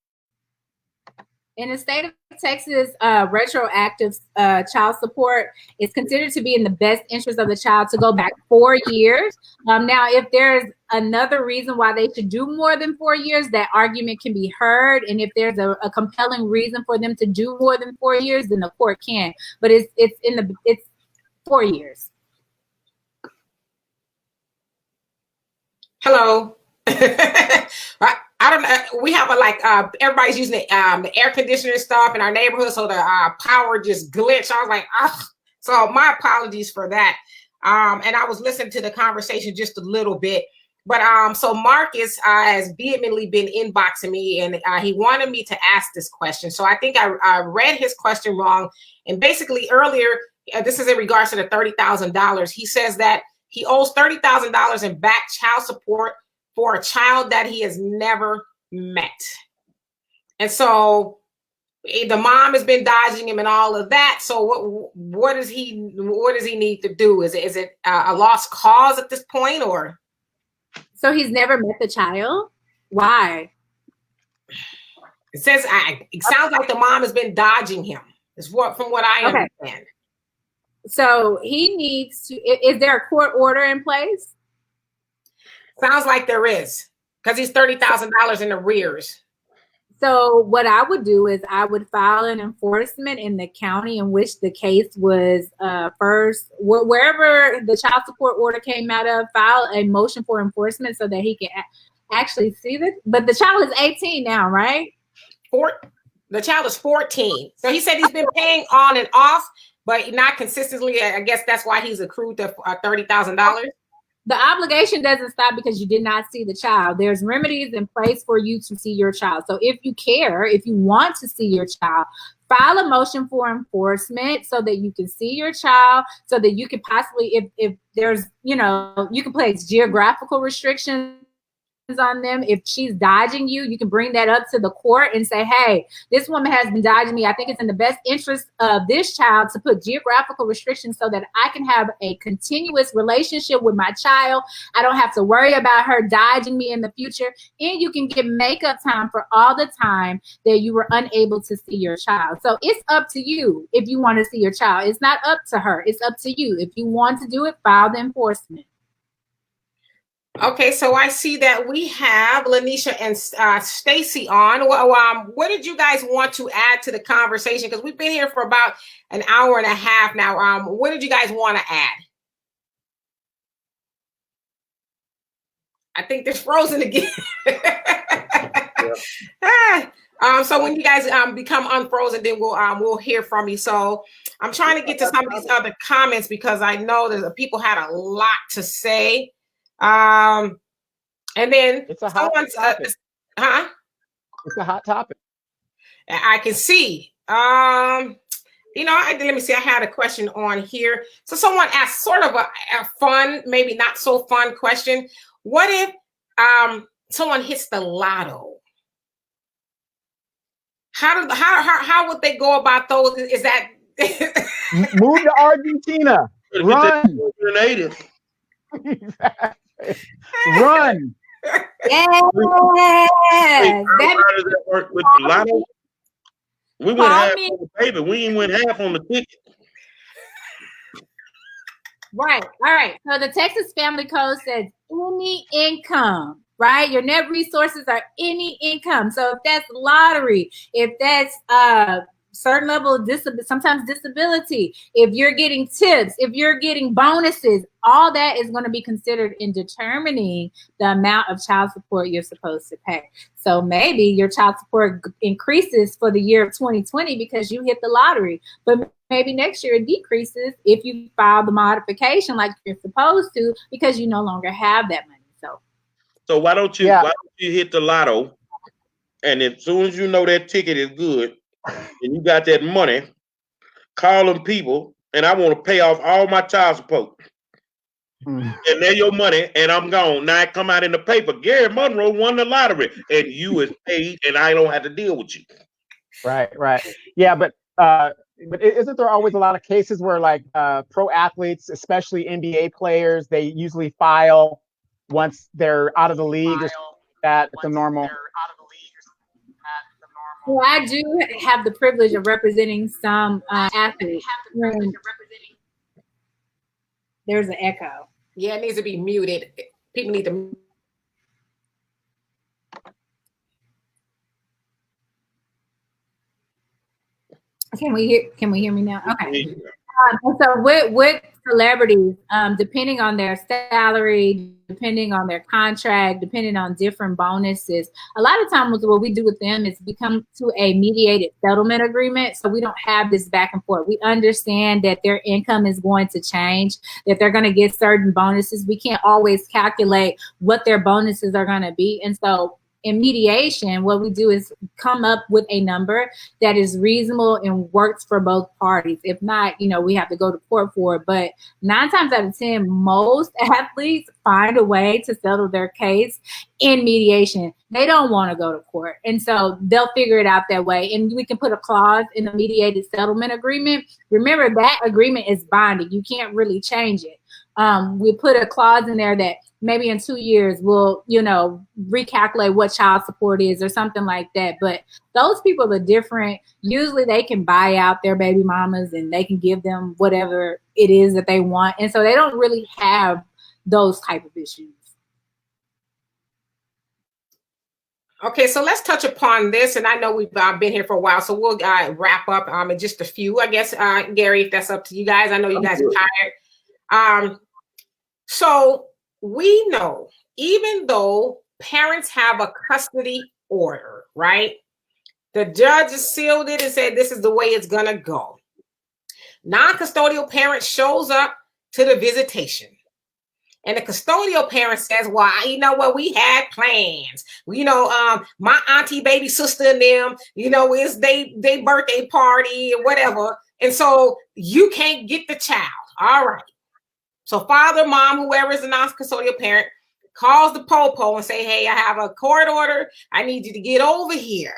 Speaker 2: In the state of Texas, retroactive child support is considered to be in the best interest of the child to go back 4 years. Now, if there's another reason why they should do more than 4 years, that argument can be heard. And if there's a compelling reason for them to do more than 4 years, then the court can. But it's 4 years.
Speaker 3: Hello. I don't know. we have everybody's using the air conditioner stuff in our neighborhood, so the power just glitched. I was like, ugh. So my apologies for that. And I was listening to the conversation just a little bit. But so Marcus has vehemently been inboxing me, and he wanted me to ask this question. So I think I read his question wrong. And basically earlier, this is in regards to the $30,000. He says that he owes $30,000 in back child support for a child that he has never met. And so the mom has been dodging him and all of that. So what does he need to do? Is it a lost cause at this point, or?
Speaker 2: So he's never met the child? Why?
Speaker 3: It says it sounds like the mom has been dodging him. From what I understand.
Speaker 2: So he needs to. Is there a court order in place?
Speaker 3: Sounds like there is, because he's $30,000 in arrears.
Speaker 2: So what I would do is I would file an enforcement in the county in which the case was first, wherever the child support order came out of, file a motion for enforcement so that he can actually see this. But the child is 18 now, right?
Speaker 3: The child is 14. So he said he's been paying on and off, but not consistently. I guess that's why he's accrued to $30,000.
Speaker 2: The obligation doesn't stop because you did not see the child. There's remedies in place for you to see your child. So if you care, if you want to see your child, file a motion for enforcement so that you can see your child, so that you can possibly, if there's, you can place geographical restrictions on them. If she's dodging you, you can bring that up to the court and say, hey, this woman has been dodging me. I think it's in the best interest of this child to put geographical restrictions so that I can have a continuous relationship with my child. I don't have to worry about her dodging me in the future. And you can get makeup time for all the time that you were unable to see your child. So it's up to you if you want to see your child. It's not up to her. It's up to you. If you want to do it, file the enforcement.
Speaker 3: Okay, so I see that we have Lanisha and Stacy on. Well, what did you guys want to add to the conversation? Because we've been here for about an hour and a half now. What did you guys want to add? I think they're frozen again. So when you guys become unfrozen, then we'll hear from you. So I'm trying to get to some of these other comments because I know that people had a lot to say. And then
Speaker 4: it's a hot topic. It's a hot topic.
Speaker 3: I can see. Let me see. I had a question on here. So someone asked sort of a fun, maybe not so fun question. What if someone hits the lotto? How would they go about those? Is that
Speaker 4: move to Argentina? Run. Run.
Speaker 2: Yeah.
Speaker 1: How does that work with the lotto? We went half on the paper. We even went half on the ticket.
Speaker 2: Right. All right. So the Texas Family Code says any income, right? Your net resources are any income. So if that's lottery, if that's certain level of sometimes disability, if you're getting tips, if you're getting bonuses, all that is going to be considered in determining the amount of child support you're supposed to pay. So maybe your child support increases for the year of 2020 because you hit the lottery, but maybe next year it decreases if you file the modification like you're supposed to because you no longer have that money.
Speaker 1: So why don't you hit the lotto, and as soon as you know that ticket is good and you got that money, call them people, and I want to pay off all my child support. And they're your money, and I'm gone. Now it come out in the paper. Gary Monroe won the lottery, and you is paid, and I don't have to deal with you.
Speaker 4: Right. Yeah, but isn't there always a lot of cases where like pro athletes, especially NBA players, they usually file once they're out of the league or that the normal.
Speaker 2: Well, I do have the privilege of representing some athletes. There's an echo.
Speaker 3: Yeah, it needs to be muted. People need to.
Speaker 2: Can we hear me now? Okay. So with celebrities, depending on their salary, depending on their contract, depending on different bonuses, a lot of times what we do with them is become to a mediated settlement agreement. So we don't have this back and forth. We understand that their income is going to change, that they're going to get certain bonuses. We can't always calculate what their bonuses are going to be. And so in mediation, what we do is come up with a number that is reasonable and works for both parties. If not, we have to go to court for it. But 9 times out of 10, most athletes find a way to settle their case in mediation. They don't want to go to court. And so they'll figure it out that way. And we can put a clause in the mediated settlement agreement. Remember, that agreement is binding. You can't really change it. We put a clause in there that maybe in 2 years we'll, recalculate what child support is or something like that. But those people are different. Usually they can buy out their baby mamas and they can give them whatever it is that they want. And so they don't really have those type of issues.
Speaker 3: Okay, so let's touch upon this. And I know we've been here for a while, so we'll wrap up in just a few, I guess, Gary, if that's up to you guys. I know you guys are tired. So we know, even though parents have a custody order, right? The judge has sealed it and said this is the way it's going to go. Non-custodial parent shows up to the visitation. And the custodial parent says, well, you know what, we had plans. My auntie, baby sister and them, it's they birthday party or whatever. And so you can't get the child. All right. So father, mom, whoever is the non-custodial parent calls the popo and say, hey, I have a court order. I need you to get over here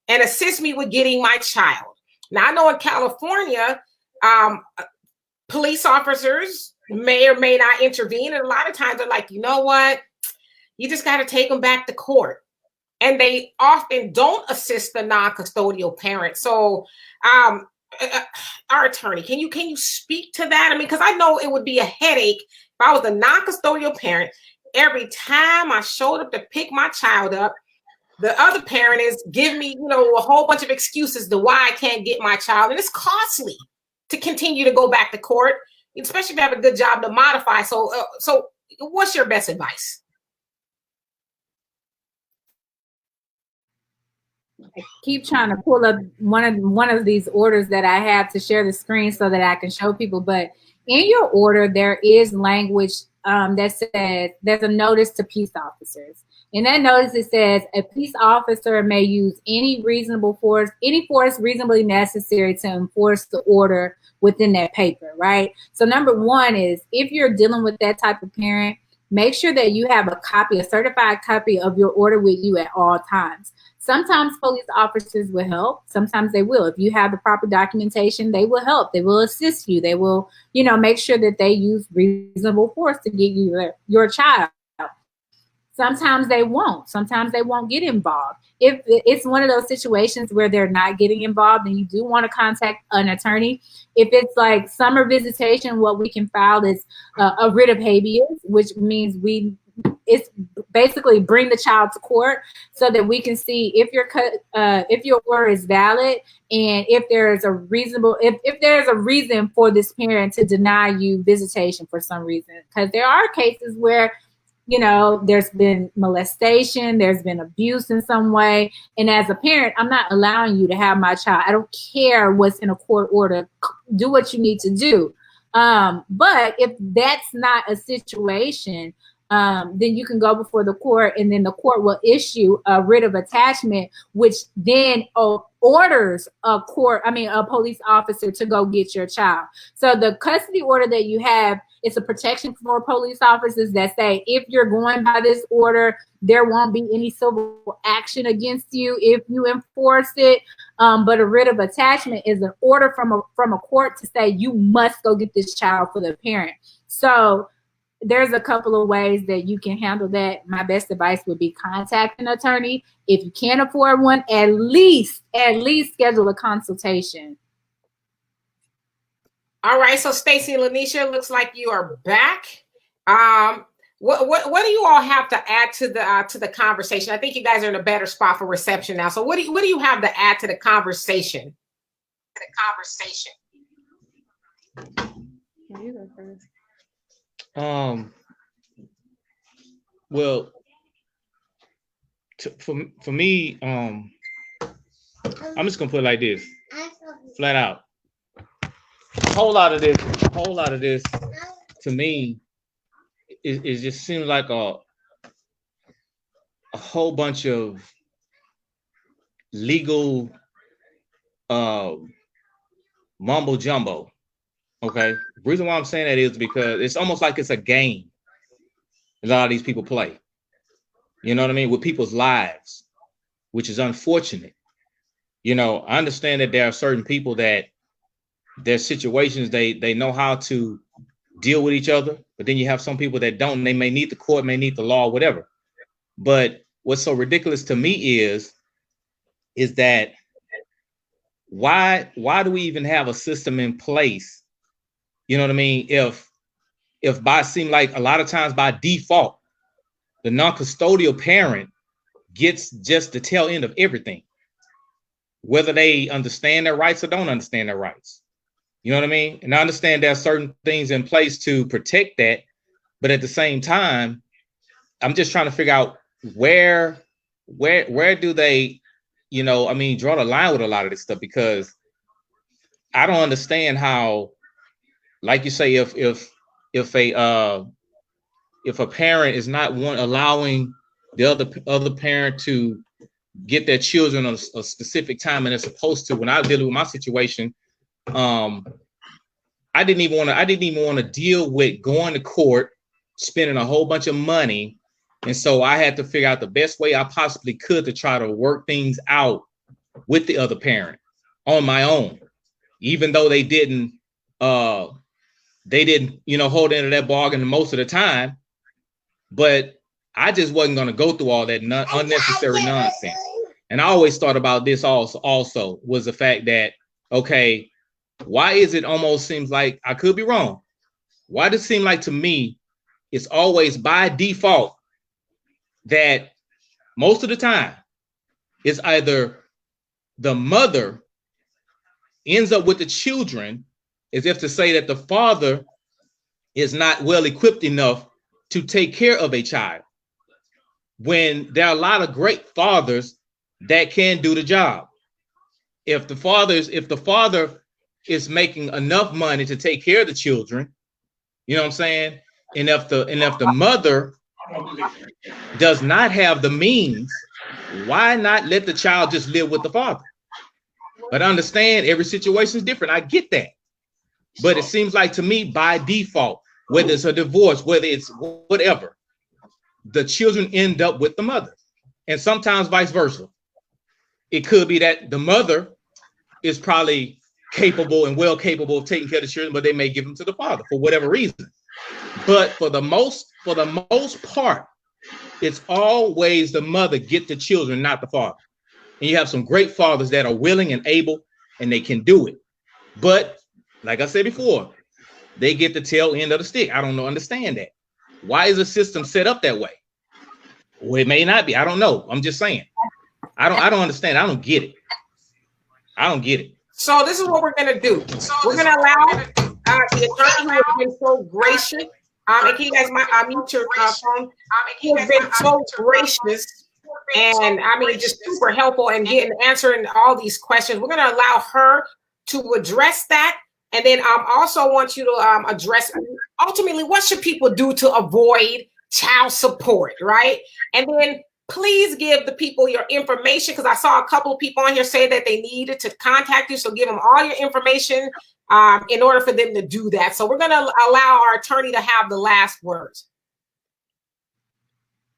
Speaker 3: and assist me with getting my child. Now, I know in California, police officers may or may not intervene. And a lot of times they're like, you know what? You just got to take them back to court. And they often don't assist the non-custodial parent. So, our attorney, can you speak to that? I mean, because I know it would be a headache if I was a non-custodial parent. Every time I showed up to pick my child up, the other parent is giving me, a whole bunch of excuses to why I can't get my child. And it's costly to continue to go back to court, especially if you have a good job to modify. So what's your best advice?
Speaker 2: I keep trying to pull up one of these orders that I have to share the screen so that I can show people. But in your order, there is language that says there's a notice to peace officers. In that notice, it says a peace officer may use any force reasonably necessary to enforce the order within that paper, right? So number one is, if you're dealing with that type of parent, make sure that you have a certified copy of your order with you at all times. Sometimes police officers will help. Sometimes they will. If you have the proper documentation, they will help. They will assist you. They will, make sure that they use reasonable force to get you your child. Sometimes they won't. Sometimes they won't get involved. If it's one of those situations where they're not getting involved, then you do want to contact an attorney. If it's like summer visitation, what we can file is a writ of habeas, which means it's basically bring the child to court so that we can see if your order is valid and if there's a reason for this parent to deny you visitation for some reason. Because there are cases where there's been molestation, there's been abuse in some way. And as a parent, I'm not allowing you to have my child. I don't care what's in a court order. Do what you need to do. But if that's not a situation, then you can go before the court, and then the court will issue a writ of attachment, which then orders a police officer to go get your child. So the custody order that you have, it's a protection for police officers that say, if you're going by this order, there won't be any civil action against you if you enforce it. But a writ of attachment is an order from a court to say you must go get this child for the parent. So there's a couple of ways that you can handle that. My best advice would be contact an attorney. If you can't afford one, at least schedule a consultation.
Speaker 3: All right, so Stacey and Lanisha, looks like you are back. What do you all have to add to the conversation? I think you guys are in a better spot for reception now. So what do you have to add to the conversation?
Speaker 2: You go first.
Speaker 6: Well, for me, I'm just gonna put it like this, flat out. A whole lot of this, to me, it just seems like a whole bunch of legal mumbo jumbo. Okay, the reason why I'm saying that is because it's almost like it's a game a lot of these people play. You know what I mean? With people's lives, which is unfortunate. You know, I understand that there are certain people that their situations, they know how to deal with each other, but then you have some people that don't. They may need the court, may need the law, whatever. But what's so ridiculous to me is that why do we even have a system in place? You know what I mean? If by seem like a lot of times by default, the non-custodial parent gets just the tail end of everything, whether they understand their rights or don't understand their rights. You know what I mean? And I understand there are certain things in place to protect that, but at the same time, I'm just trying to figure out where do they, you know, I mean, draw the line with a lot of this stuff, because I don't understand how, like you say, if a parent is not allowing the other parent to get their children a specific time and they're supposed to. When I was dealing with my situation, I didn't even want to deal with going to court, spending a whole bunch of money, and so I had to figure out the best way I possibly could to try to work things out with the other parent on my own, even though they didn't, you know, hold into that bargain most of the time. But I just wasn't going to go through all that unnecessary nonsense. And I always thought about this also was the fact that, okay, why is it almost seems like, I could be wrong, why does it seem like to me it's always by default that most of the time it's either the mother ends up with the children, as if to say that the father is not well equipped enough to take care of a child, when there are a lot of great fathers that can do the job. If the father is making enough money to take care of the children, you know what I'm saying? And if the mother does not have the means, why not let the child just live with the father? But I understand every situation is different. I get that. But it seems like to me, by default, whether it's a divorce, whether it's whatever, the children end up with the mother. And sometimes vice versa. It could be that the mother is probably capable of taking care of the children, but they may give them to the father for whatever reason. But for the most part, it's always the mother get the children, not the father. And you have some great fathers that are willing and able, and they can do it. But like I said before, they get the tail end of the stick. I don't understand that. Why is the system set up that way? Well, it may not be. I don't know. I'm just saying. I don't understand. I don't get it.
Speaker 3: So this is what we're going to do. We're going to allow the attorney who has been so gracious. And can you guys mute your phone? He has been so gracious and I mean just super helpful and answering all these questions. We're going to allow her to address that. And then also want you to address ultimately what should people do to avoid child support, right? And then please give the people your information, because I saw a couple of people on here say that they needed to contact you. So give them all your information in order for them to do that. So we're going to allow our attorney to have the last words.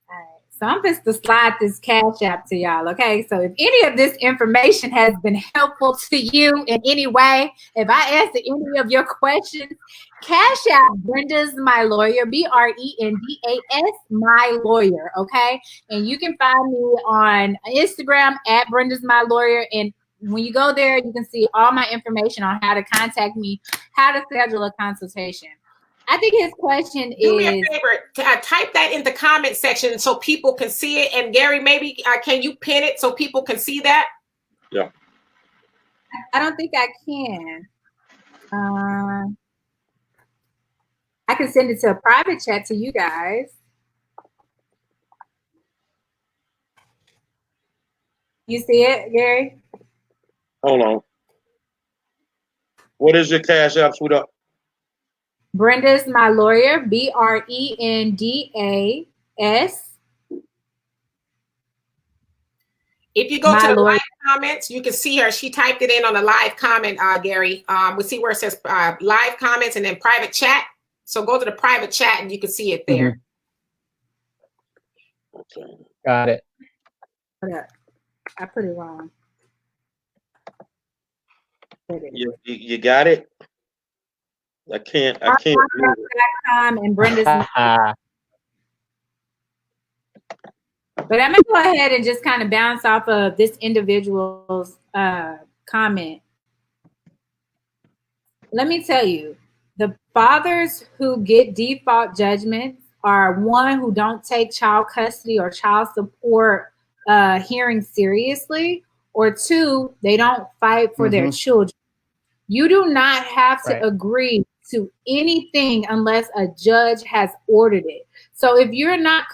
Speaker 2: All right. So I'm just to slide this Cash App to y'all, okay? So if any of this information has been helpful to you in any way, if I answer any of your questions, Cash App Brenda's My Lawyer, BRENDAS My Lawyer, okay? And you can find me on Instagram at Brenda's My Lawyer. And when you go there, you can see all my information on how to contact me, how to schedule a consultation. I think his question is...
Speaker 3: Do me a favor, type that in the comment section so people can see it. And Gary, maybe can you pin it so people can see that?
Speaker 1: Yeah.
Speaker 2: I don't think I can. I can send it to a private chat to you guys. You see it, Gary?
Speaker 1: Hold on. What is your cash app, sweetheart?
Speaker 2: Brenda's my lawyer, BRENDAS.
Speaker 3: If you go
Speaker 2: My
Speaker 3: to the
Speaker 2: lawyer.
Speaker 3: live comments, you can see her. She typed it in on the live comment, Gary. We see where it says live comments and then private chat. So go to the private chat and you can see it there.
Speaker 1: Okay.
Speaker 4: Got it.
Speaker 2: I put it wrong.
Speaker 1: You got it? I can't.
Speaker 2: And Brenda's. But I'm gonna go ahead and just kind of bounce off of this individual's comment. Let me tell you, the fathers who get default judgments are one, who don't take child custody or child support hearing seriously, or two, they don't fight for their children. You do not have to agree to anything unless a judge has ordered it. So if you're not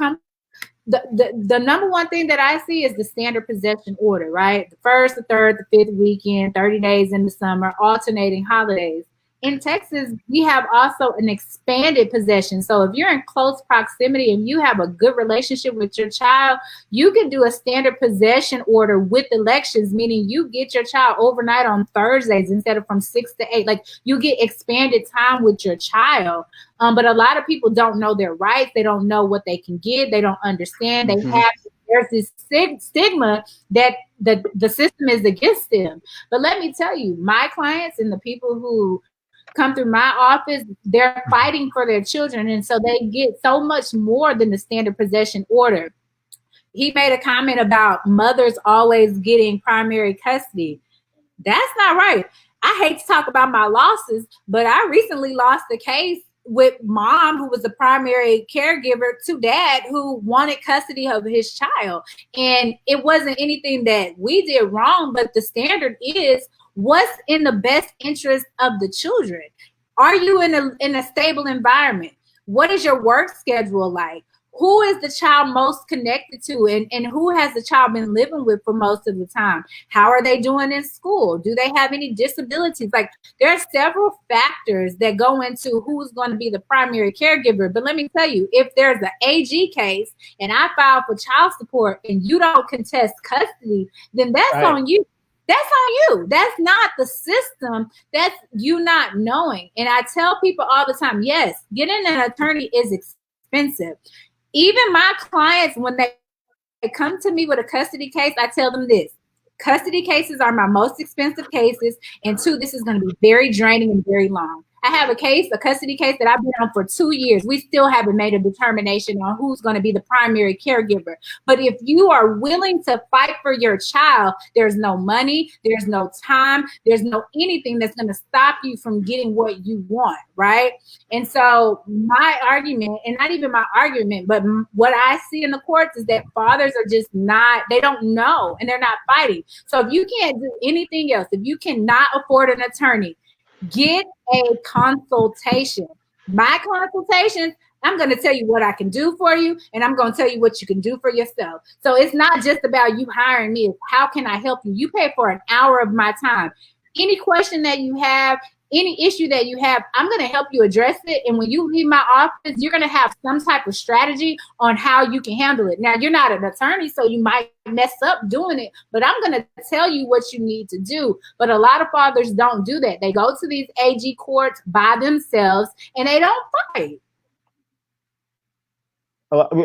Speaker 2: the number one thing that I see is the standard possession order, right? The first, the third, the fifth weekend, 30 days in the summer, alternating holidays. In Texas, we have also an expanded possession. So if you're in close proximity and you have a good relationship with your child, you can do a standard possession order with elections, meaning you get your child overnight on Thursdays instead of from 6 to 8. Like, you get expanded time with your child. But a lot of people don't know their rights. They don't know what they can get. They don't understand. There's this stigma that the system is against them. But let me tell you, my clients and the people who come through my office, they're fighting for their children. And so they get so much more than the standard possession order. He made a comment about mothers always getting primary custody. That's not right. I hate to talk about my losses, but I recently lost a case with mom, who was the primary caregiver, to dad, who wanted custody of his child. And it wasn't anything that we did wrong, but the standard is what's in the best interest of the children. Are you in a stable environment? What is your work schedule like? Who is the child most connected to, and who has the child been living with for most of the time? How are they doing in school? Do they have any disabilities? Like, there are several factors that go into who's going to be the primary caregiver. But let me tell you, if there's an AG case and I file for child support and you don't contest custody, then that's on you. That's on you. That's not the system. That's you not knowing. And I tell people all the time, yes, getting an attorney is expensive. Even my clients, when they come to me with a custody case, I tell them this: custody cases are my most expensive cases. And two, this is going to be very draining and very long. I have a custody case that I've been on for 2 years. We still haven't made a determination on who's going to be the primary caregiver. But if you are willing to fight for your child, there's no money, there's no time, there's no anything that's going to stop you from getting what you want, right? And so my argument, and not even my argument, but what I see in the courts is that fathers are just not, they don't know, and they're not fighting. So if you can't do anything else, if you cannot afford an attorney, get a consultation. My consultations, I'm going to tell you what I can do for you, and I'm going to tell you what you can do for yourself. So it's not just about you hiring me. It's how can I help you? You pay for an hour of my time. Any question that you have, any issue that you have, I'm going to help you address it. And when you leave my office, you're going to have some type of strategy on how you can handle it. Now, you're not an attorney, so you might mess up doing it, but I'm going to tell you what you need to do. But a lot of fathers don't do that. They go to these AG courts by themselves and they don't fight.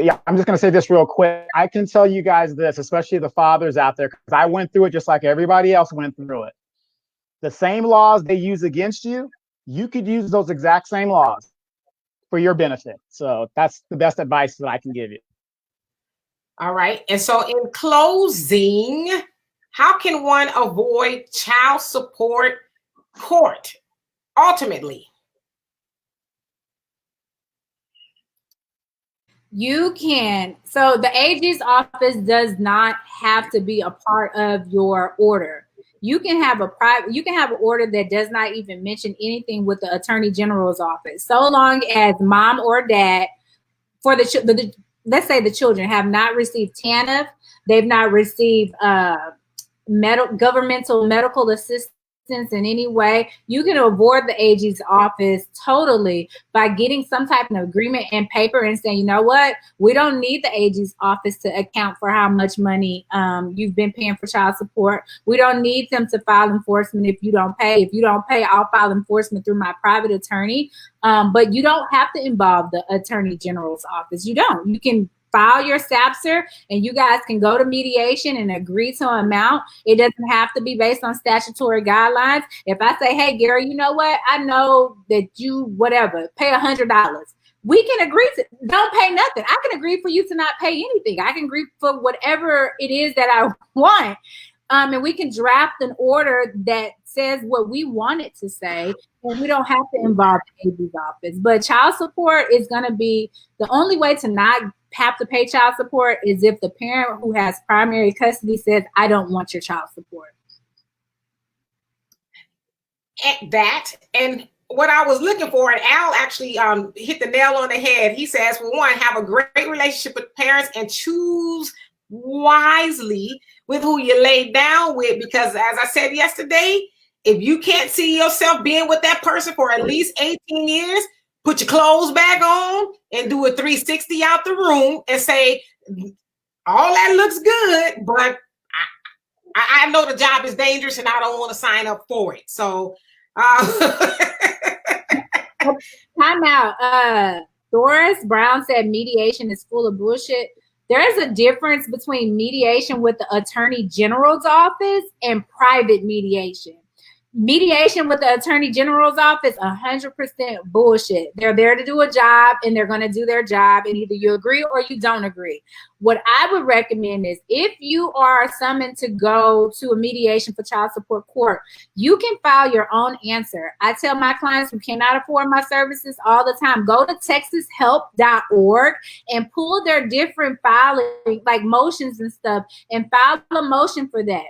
Speaker 4: Yeah, I'm just going to say this real quick. I can tell you guys this, especially the fathers out there, because I went through it just like everybody else went through it. The same laws they use against you, you could use those exact same laws for your benefit. So that's the best advice that I can give you.
Speaker 3: All right. And so in closing, how can one avoid child support court ultimately?
Speaker 2: You can. So the AG's office does not have to be a part of your order. You can have an order that does not even mention anything with the Attorney General's office, so long as mom or dad, for the let's say the children have not received TANF, they've not received governmental medical assistance in any way. You can avoid the AG's office totally by getting some type of agreement and paper and saying, you know what, we don't need the AG's office to account for how much money you've been paying for child support. We don't need them to file enforcement if you don't pay. If you don't pay, I'll file enforcement through my private attorney. But you don't have to involve the Attorney General's office. You don't. You can file your SAPSER and you guys can go to mediation and agree to an amount. It doesn't have to be based on statutory guidelines. If I say, hey, Gary, you know what? I know that you, whatever, pay $100. We can agree to don't pay nothing. I can agree for you to not pay anything. I can agree for whatever it is that I want. And we can draft an order that says what we want it to say, and we don't have to involve the AG's office. But child support is going to be the only way to not have to pay child support is if the parent who has primary custody says, I don't want your child support.
Speaker 3: And what I was looking for, and Al actually hit the nail on the head. He says, for one, have a great relationship with parents and choose wisely with who you lay down with, because as I said yesterday, if you can't see yourself being with that person for at least 18 years, put your clothes back on and do a 360 out the room and say, all that looks good, but I know the job is dangerous and I don't want to sign up for it. So
Speaker 2: time out. Doris Brown said mediation is full of bullshit. There is a difference between mediation with the Attorney General's office and private mediation. Mediation with the Attorney General's office, 100% bullshit. They're there to do a job and they're going to do their job, and either you agree or you don't agree. What I would recommend is if you are summoned to go to a mediation for child support court, you can file your own answer. I tell my clients who cannot afford my services all the time, go to texashelp.org and pull their different filing, like motions and stuff, and file a motion for that.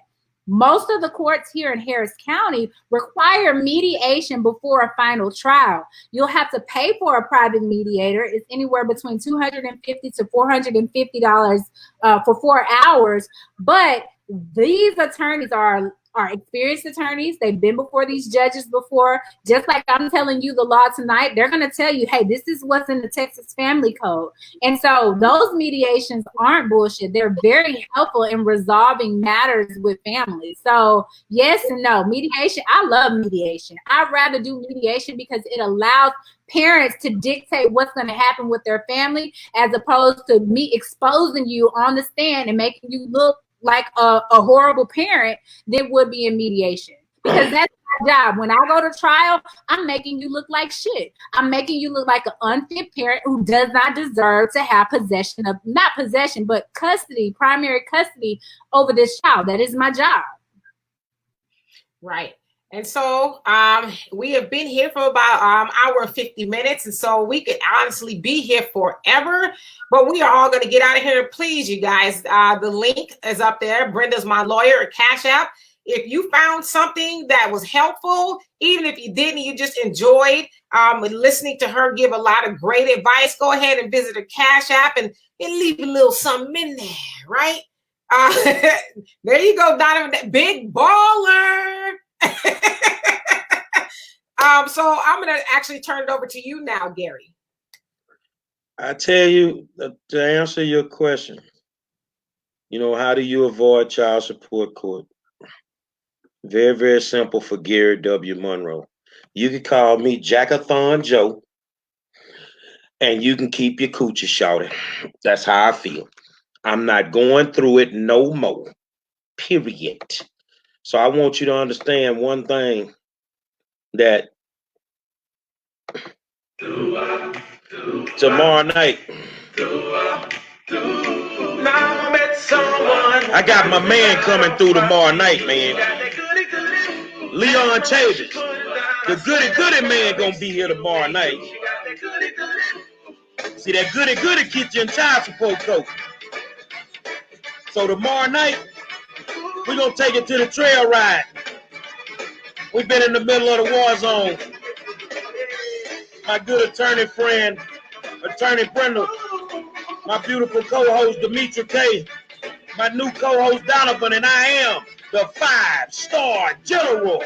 Speaker 2: Most of the courts here in Harris County require mediation before a final trial. You'll have to pay for a private mediator. It's anywhere between $250 to $450 for 4 hours. But these attorneys are experienced attorneys. They've been before these judges before. Just like I'm telling you the law tonight, they're going to tell you, hey, this is what's in the Texas Family Code. And so those mediations aren't bullshit. They're very helpful in resolving matters with families. So yes and no. Mediation, I love mediation. I'd rather do mediation because it allows parents to dictate what's going to happen with their family, as opposed to me exposing you on the stand and making you look like a horrible parent that would be in mediation. Because that's my job. When I go to trial, I'm making you look like shit. I'm making you look like an unfit parent who does not deserve to have possession of, not possession, but custody, primary custody over this child. That is my job.
Speaker 3: Right. And so we have been here for about hour and 50 minutes. And so we could honestly be here forever, but we are all going to get out of here. Please, you guys, the link is up there. Brenda's my lawyer at Cash App. If you found something that was helpful, even if you didn't, you just enjoyed listening to her give a lot of great advice, go ahead and visit her Cash App and leave a little something in there, right? There you go, Donovan, that big baller. So I'm going to actually turn it over to you now, Gary.
Speaker 1: I tell you, to answer your question, how do you avoid child support court? Very, very simple for Gary W. Monroe. You can call me Jackathon Joe, and you can keep your coochie shouted. That's how I feel. I'm not going through it no more. Period. So I want you to understand one thing, that tomorrow night, I got my man coming through tomorrow night, man. Leon Chambers. The goody man gonna be here tomorrow night. See, that goody gets you in child support court. So tomorrow night, we're gonna take it to the trail ride. We've been in the middle of the war zone. My good attorney friend, Attorney Brenda, my beautiful co-host Demetra K, my new co-host Donovan, and I am the 5-star general.